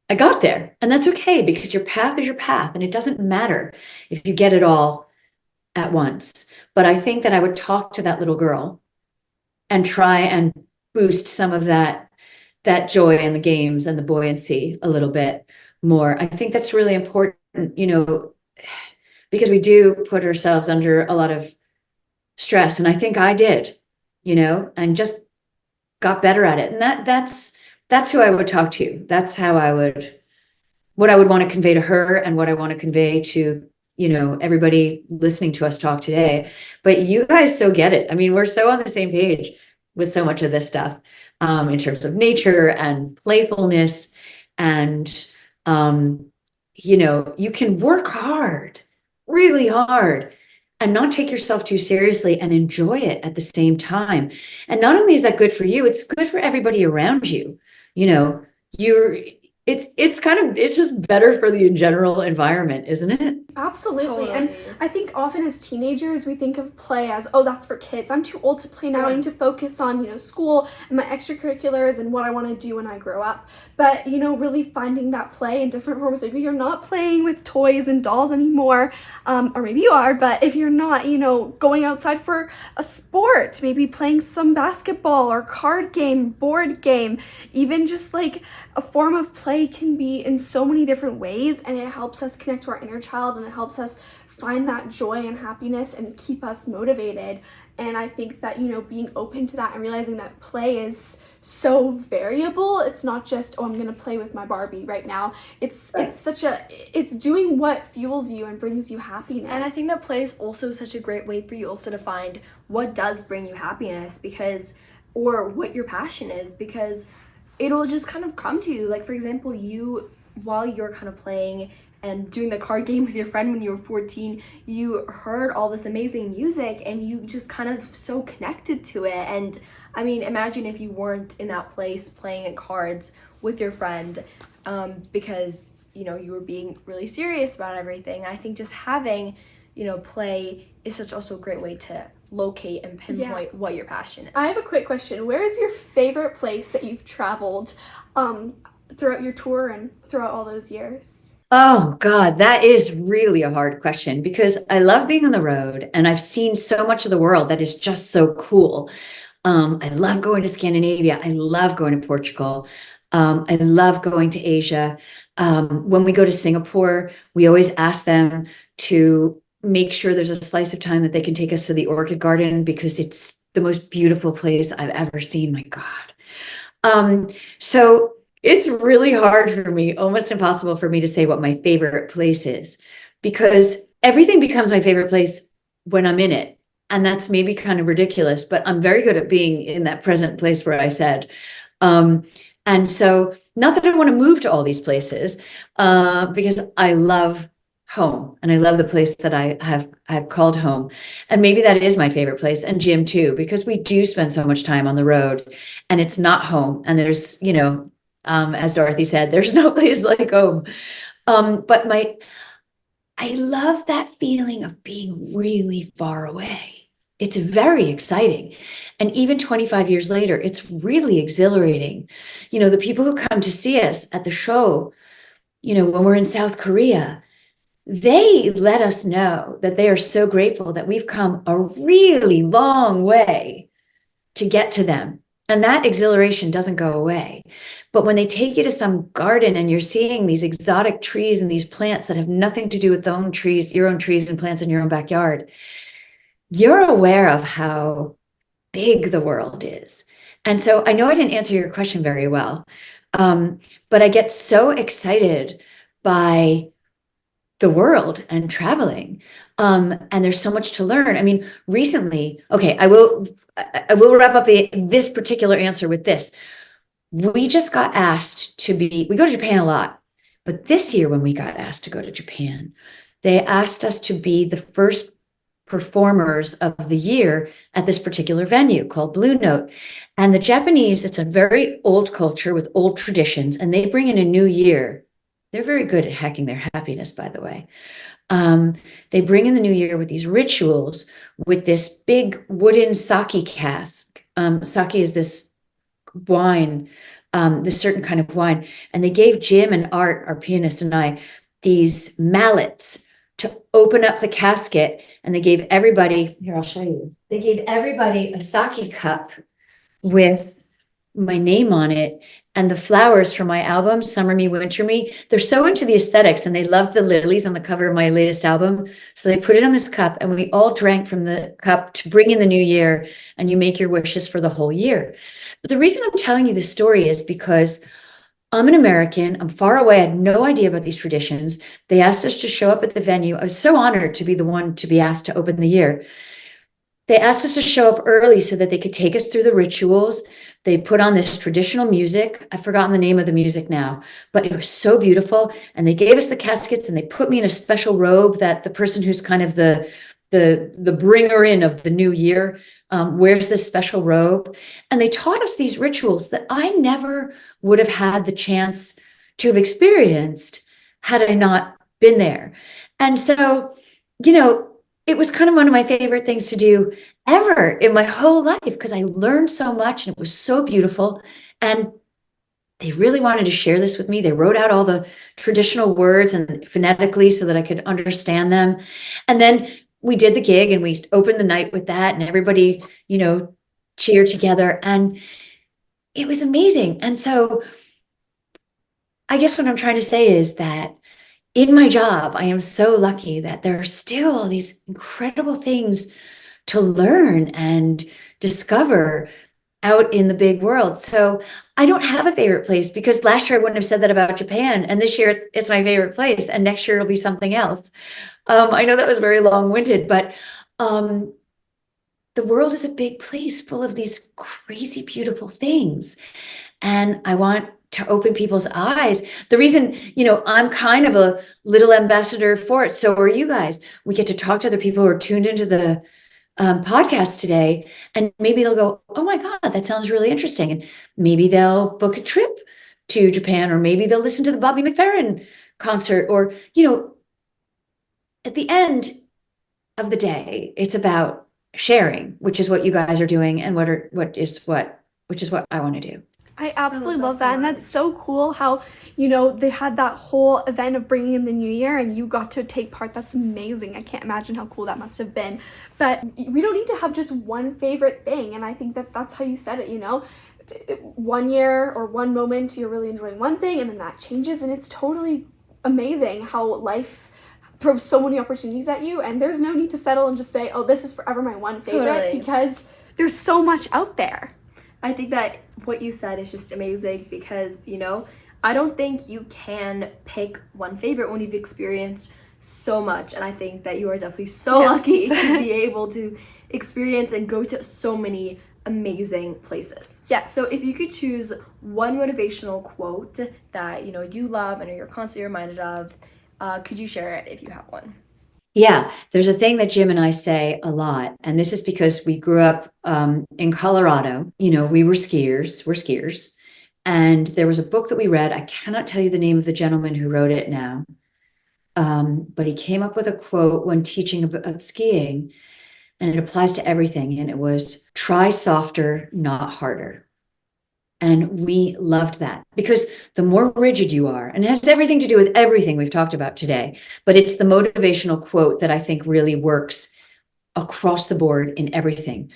I got there, and that's okay, because your path is your path, and it doesn't matter if you get it all at once. But I think that I would talk to that little girl and try and boost some of that joy in the games and the buoyancy a little bit more. I think that's really important, because we do put ourselves under a lot of stress. And I think I did, and just got better at it. And that's who I would talk to. That's how what I would want to convey to her, and what I want to convey to, everybody listening to us talk today. But you guys so get it. I mean, we're so on the same page with so much of this stuff, in terms of nature and playfulness. And, you can work hard, really hard, and not take yourself too seriously, and enjoy it at the same time. And not only is that good for you, it's good for everybody around you. It's just better for the general environment, isn't it? Absolutely. Totally. And I think often as teenagers, we think of play as, oh, that's for kids. I'm too old to play now. I need to focus on, school and my extracurriculars and what I want to do when I grow up. But, really finding that play in different forms. Maybe you're not playing with toys and dolls anymore, or maybe you are, but if you're not, going outside for a sport, maybe playing some basketball or card game, board game, even just like a form of play can be in so many different ways, and it helps us connect to our inner child, and it helps us find that joy and happiness and keep us motivated. And I think that, being open to that and realizing that play is so variable. It's not just, oh, I'm going to play with my Barbie right now. It's it's doing what fuels you and brings you happiness. And I think that play is also such a great way for you also to find what does bring you happiness, or what your passion is, because it'll just kind of come to you. Like, for example, while you're kind of playing and doing the card game with your friend when you were 14, you heard all this amazing music and you just kind of so connected to it. And I mean, imagine if you weren't in that place playing at cards with your friend, because, you were being really serious about everything. I think just having, play is such also a great way to locate and pinpoint what your passion is. I have a quick question. Where is your favorite place that you've traveled throughout your tour and throughout all those years? Oh God, that is really a hard question, because I love being on the road, and I've seen so much of the world that is just so cool. I love going to Scandinavia. I love going to Portugal. I love going to Asia. When we go to Singapore, we always ask them to make sure there's a slice of time that they can take us to the orchid garden, because it's the most beautiful place I've ever seen. My God. So it's really hard for me, almost impossible for me to say what my favorite place is, because everything becomes my favorite place when I'm in it. And that's maybe kind of ridiculous, but I'm very good at being in that present place where I said. And so, not that I want to move to all these places, because I love home, and I love the place that I've called home. And maybe that is my favorite place, and gym too, because we do spend so much time on the road, and it's not home. And there's, as Dorothy said, there's no place like home. But I love that feeling of being really far away. It's very exciting. And even 25 years later, it's really exhilarating. The people who come to see us at the show, when we're in South Korea, they let us know that they are so grateful that we've come a really long way to get to them. And that exhilaration doesn't go away. But when they take you to some garden and you're seeing these exotic trees and these plants that have nothing to do with your own trees and plants in your own backyard, you're aware of how big the world is. And so I know I didn't answer your question very well, but I get so excited by the world and traveling. And there's so much to learn. I mean, recently, okay, I will wrap up this particular answer with this. We just got asked we go to Japan a lot, but this year when we got asked to go to Japan, they asked us to be the first performers of the year at this particular venue called Blue Note. And the Japanese, it's a very old culture with old traditions, and they bring in a new year. They're very good at hacking their happiness, by the way. They bring in the new year with these rituals, with this big wooden sake cask. Sake is this wine, this certain kind of wine. And they gave Jim and Art, our pianist, and I, these mallets to open up the casket. And they gave everybody, here, I'll show you. They gave everybody a sake cup with my name on it and the flowers from my album, Summer Me, Winter Me. They're so into the aesthetics, and they love the lilies on the cover of my latest album. So they put it on this cup, and we all drank from the cup to bring in the new year, and you make your wishes for the whole year. But the reason I'm telling you this story is because I'm an American. I'm far away. I had no idea about these traditions. They asked us to show up at the venue. I was so honored to be the one to be asked to open the year. They asked us to show up early so that they could take us through the rituals. They put on this traditional music. I've forgotten the name of the music now, but it was so beautiful. And they gave us the caskets, and they put me in a special robe that the person who's kind of the bringer in of the new year wears this special robe. And they taught us these rituals that I never would have had the chance to have experienced had I not been there. And so, it was kind of one of my favorite things to do ever in my whole life, because I learned so much and it was so beautiful. And they really wanted to share this with me. They wrote out all the traditional words and phonetically so that I could understand them. And then we did the gig, and we opened the night with that, and everybody, cheered together, and it was amazing. And so I guess what I'm trying to say is that in my job, I am so lucky that there are still these incredible things to learn and discover out in the big world. So I don't have a favorite place, because last year I wouldn't have said that about Japan, and this year it's my favorite place, and next year it'll be something else. I know that was very long-winded, but the world is a big place full of these crazy, beautiful things. And I want to open people's eyes. The reason, I'm kind of a little ambassador for it. So are you guys. We get to talk to other people who are tuned into the podcast today, and maybe they'll go, oh my God, that sounds really interesting. And maybe they'll book a trip to Japan, or maybe they'll listen to the Bobby McFerrin concert, or, at the end of the day, it's about sharing, which is what you guys are doing, and which is what I want to do. I absolutely love so that. And much. that's so cool how, they had that whole event of bringing in the new year and you got to take part. That's amazing. I can't imagine how cool that must have been. But we don't need to have just one favorite thing. And I think that that's how you said it, one year or one moment, you're really enjoying one thing, and then that changes. And it's totally amazing how life throws so many opportunities at you. And there's no need to settle and just say, oh, this is forever my one favorite, Totally. because there's so much out there. I think that what you said is just amazing, because, I don't think you can pick one favorite when you've experienced so much. And I think that you are definitely so Yes. lucky to be able to experience and go to so many amazing places. Yes. So if you could choose one motivational quote that, you love and you're constantly reminded of, could you share it if you have one? Yeah, there's a thing that Jim and I say a lot, and this is because we grew up in Colorado. We were skiers, and there was a book that we read. I cannot tell you the name of the gentleman who wrote it now, but he came up with a quote when teaching about skiing, and it applies to everything, and it was, try softer, not harder. And we loved that, because the more rigid you are, and it has everything to do with everything we've talked about today, but it's the motivational quote that I think really works across the board in everything.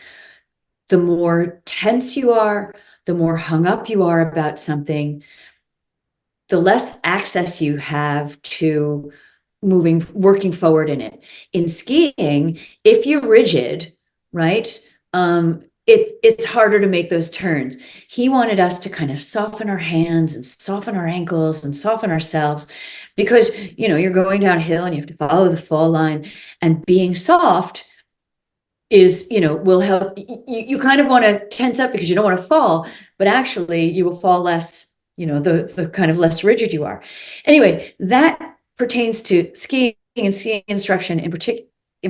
The more tense you are, the more hung up you are about something, the less access you have to working forward in it. In skiing, if you're rigid, right? it's harder to make those turns. He wanted us to kind of soften our hands and soften our ankles and soften ourselves because, you're going downhill and you have to follow the fall line, and being soft is, will help. You kind of want to tense up because you don't want to fall, but actually you will fall less, the kind of less rigid you are. Anyway, that pertains to skiing and skiing instruction in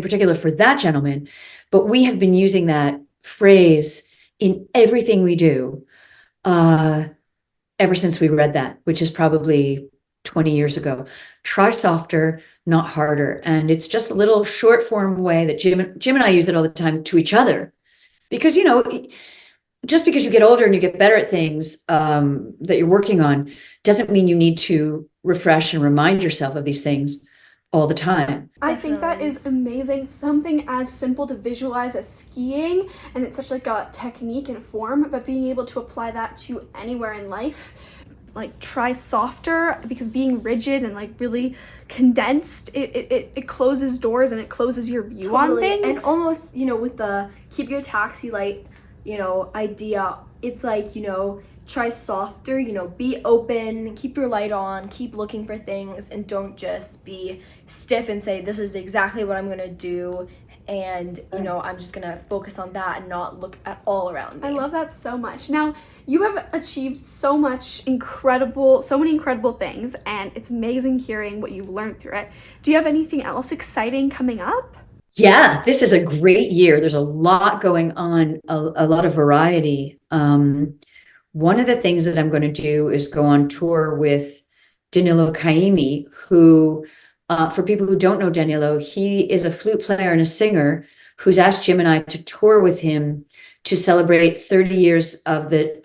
particular for that gentleman. But we have been using that phrase in everything we do ever since we read that, which is probably 20 years ago. Try softer, not harder. And it's just a little short form way that Jim and I use it all the time to each other. Because, just because you get older and you get better at things that you're working on doesn't mean you need to refresh and remind yourself of these things all the time. I think that is amazing. Something as simple to visualize as skiing, and it's such like a technique and form, but being able to apply that to anywhere in life. Like, try softer, because being rigid and like really condensed, it closes doors and it closes your view on things. And almost, with the keep your taxi light, idea, it's like, try softer, be open, keep your light on, keep looking for things, and don't just be stiff and say, this is exactly what I'm going to do. And, I'm just going to focus on that and not look at all around me. I love that so much. Now, you have achieved so many incredible things, and it's amazing hearing what you've learned through it. Do you have anything else exciting coming up? Yeah, this is a great year. There's a lot going on, a lot of variety. One of the things that I'm going to do is go on tour with Danilo Caimi, who, for people who don't know Danilo, he is a flute player and a singer who's asked Jim and I to tour with him to celebrate 30 years of the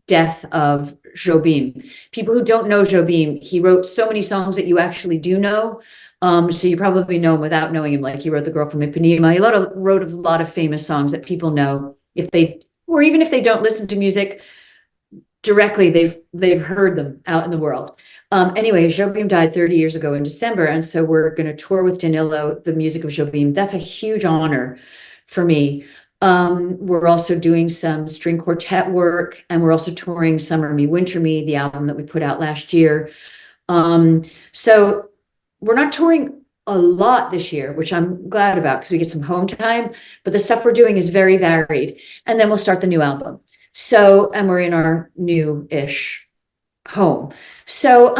death of Jobim. People who don't know Jobim, he wrote so many songs that you actually do know. So you probably know him without knowing him. Like, he wrote The Girl from Ipanema. He wrote a lot of famous songs that people know, or even if they don't listen to music directly, they've heard them out in the world. Anyway, Jobim died 30 years ago in December, and so we're going to tour with Danilo the music of Jobim. That's a huge honor for me. We're also doing some string quartet work, and we're also touring Summer Me, Winter Me, the album that we put out last year. So we're not touring a lot this year, which I'm glad about because we get some home time, but the stuff we're doing is very varied. And then we'll start the new album. So, and we're in our new-ish home. So,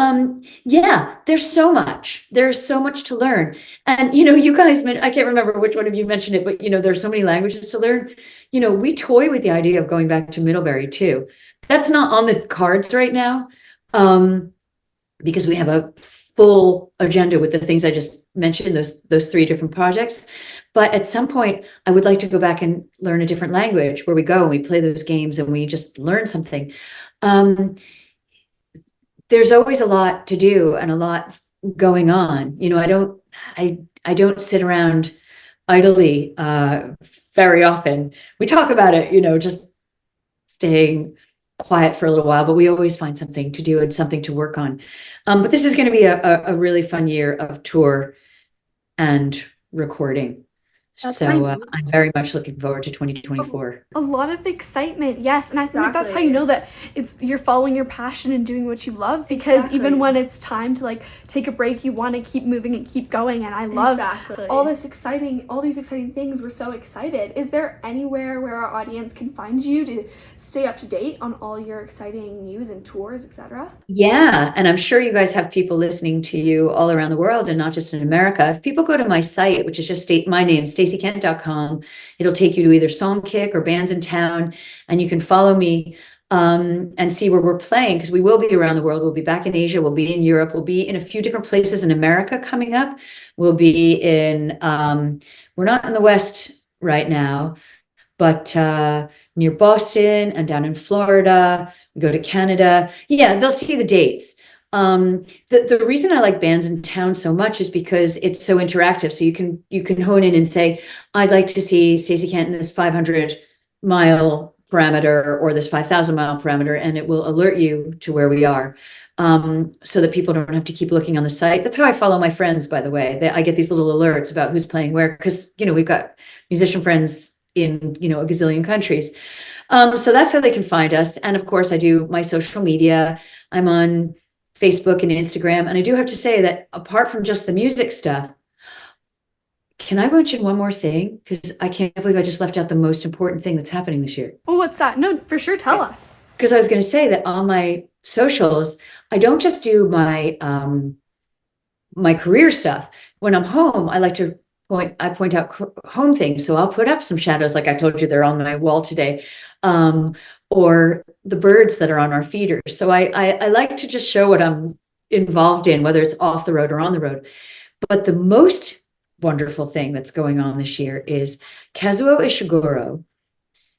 yeah, there's so much to learn. And, you guys, I can't remember which one of you mentioned it, but, there's so many languages to learn. We toy with the idea of going back to Middlebury too. That's not on the cards right now, because we have a full agenda with the things I just mentioned, those 3 different projects. But at some point, I would like to go back and learn a different language, where we go and we play those games and we just learn something. There's always a lot to do and a lot going on. I don't sit around idly very often. We talk about it, just staying quiet for a little while, but we always find something to do and something to work on. But this is going to be a really fun year of tour and recording. So I'm very much looking forward to 2024. A lot of excitement, yes. And I think that's how you know that you're following your passion and doing what you love, because even when it's time to like take a break, you want to keep moving and keep going. And I love all these exciting things. We're so excited. Is there anywhere where our audience can find you to stay up to date on all your exciting news and tours, etc.? Yeah, and I'm sure you guys have people listening to you all around the world and not just in America. If people go to my site, which is just my name, StaceyKent.com, it'll take you to either Songkick or Bands in Town, and you can follow me and see where we're playing, because we will be around the world. We'll be back in Asia, we'll be in Europe, we'll be in a few different places in America coming up. We'll be in, we're not in the West right now, but near Boston and down in Florida. We go to Canada. Yeah, they'll see the dates. The reason I like Bands in Town so much is because it's so interactive. So you can hone in and say, I'd like to see Stacey Kent in this 500-mile parameter or this 5,000-mile parameter, and it will alert you to where we are, so that people don't have to keep looking on the site. That's how I follow my friends, by the way. I get these little alerts about who's playing where, because we've got musician friends in, you know, a gazillion countries. So that's how they can find us. And of course, I do my social media. I'm on Facebook and Instagram. And I do have to say that apart from just the music stuff, can I mention one more thing? Because I can't believe I just left out the most important thing that's happening this year. Oh, what's that? No, for sure. Tell us. Because I was going to say that on my socials, I don't just do my my career stuff. When I'm home, I like to point out home things. So I'll put up some shadows, like I told you, they're on my wall today, or the birds that are on our feeders. So I like to just show what I'm involved in, whether it's off the road or on the road. But the most wonderful thing that's going on this year is Kazuo Ishiguro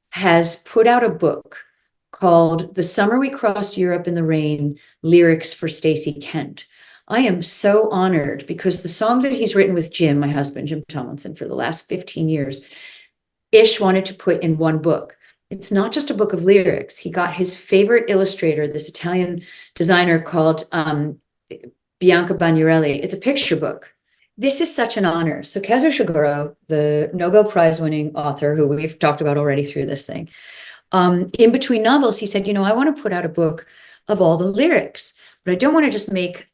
has put out a book called The Summer We Crossed Europe in the Rain, Lyrics for Stacey Kent. I am so honored because the songs that he's written with Jim, my husband, Jim Tomlinson, for the last 15 years, Ish wanted to put in one book. It's not just a book of lyrics. He got his favorite illustrator, this Italian designer called Bianca Bagnarelli. It's a picture book. This is such an honor. So Kazuo Ishiguro, the Nobel Prize winning author, who we've talked about already through this thing, in between novels, he said, you know, I want to put out a book of all the lyrics, but I don't want to just make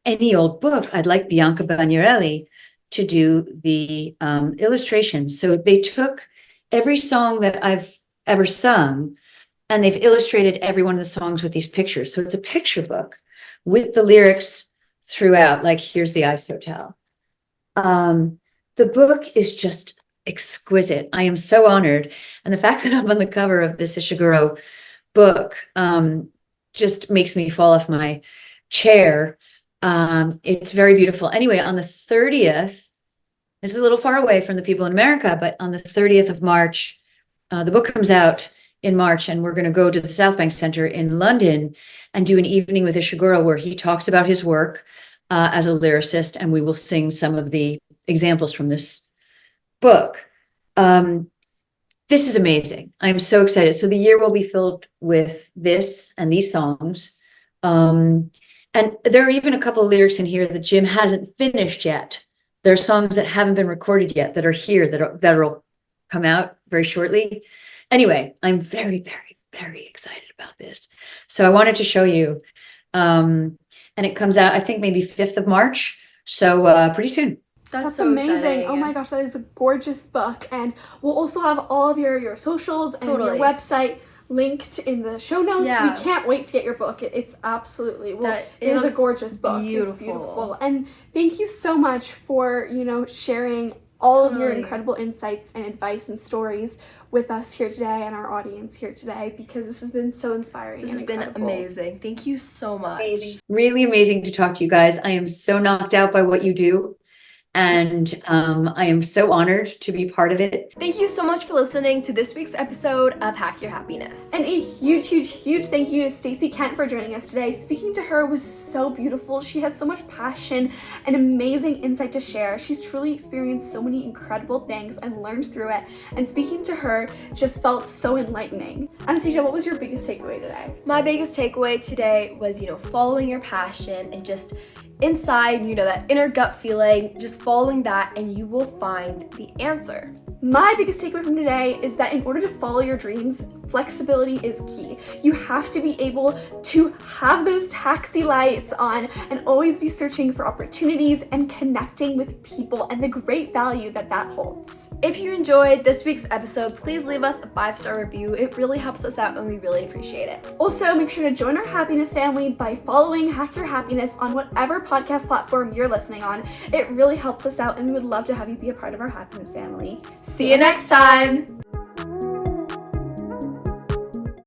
any old book. I'd like Bianca Bagnarelli to do the illustrations. So they took every song that I've ever sung and they've illustrated every one of the songs with these pictures. So it's a picture book with the lyrics throughout, like here's the Ice Hotel. The book is just exquisite. I am so honored. And the fact that I'm on the cover of this Ishiguro book just makes me fall off my chair. It's very beautiful. Anyway, on the 30th, this is a little far away from the people in America, but on the 30th of March, the book comes out in March, and we're going to go to the South Bank Center in London and do an evening with Ishiguro where he talks about his work as a lyricist, and we will sing some of the examples from this book. This is amazing. I'm so excited. So the year will be filled with this and these songs. And there are even a couple of lyrics in here that Jim hasn't finished yet. There are songs that haven't been recorded yet that are here that'll come out very shortly. Anyway, I'm very, very, very excited about this. So I wanted to show you. And it comes out, I think, maybe 5th of March. So pretty soon. That's so amazing. exciting. Oh my gosh, that is a gorgeous book. And we'll also have all of your socials and your website linked in the show notes. Yeah. We can't wait to get your book. It's absolutely, It is a looks gorgeous book. beautiful. It's beautiful. And thank you so much for, sharing all of your incredible insights and advice and stories with us here today and our audience here today, because this has been so inspiring. This has been amazing. Thank you so much. Amazing. Really amazing to talk to you guys. I am so knocked out by what you do. And I am so honored to be part of it. Thank you so much for listening to this week's episode of Hack Your Happiness. And a huge, huge, huge thank you to Stacey Kent for joining us today. Speaking to her was so beautiful. She has so much passion and amazing insight to share. She's truly experienced so many incredible things and learned through it. And speaking to her just felt so enlightening. Anastasia, what was your biggest takeaway today? My biggest takeaway today was, following your passion and just inside, that inner gut feeling, just following that and you will find the answer. My biggest takeaway from today is that in order to follow your dreams, flexibility is key. You have to be able to have those taxi lights on and always be searching for opportunities and connecting with people and the great value that holds. If you enjoyed this week's episode, please leave us a 5-star review. It really helps us out and we really appreciate it. Also, make sure to join our happiness family by following Hack Your Happiness on whatever podcast platform you're listening on. It really helps us out and we would love to have you be a part of our happiness family. See you next time!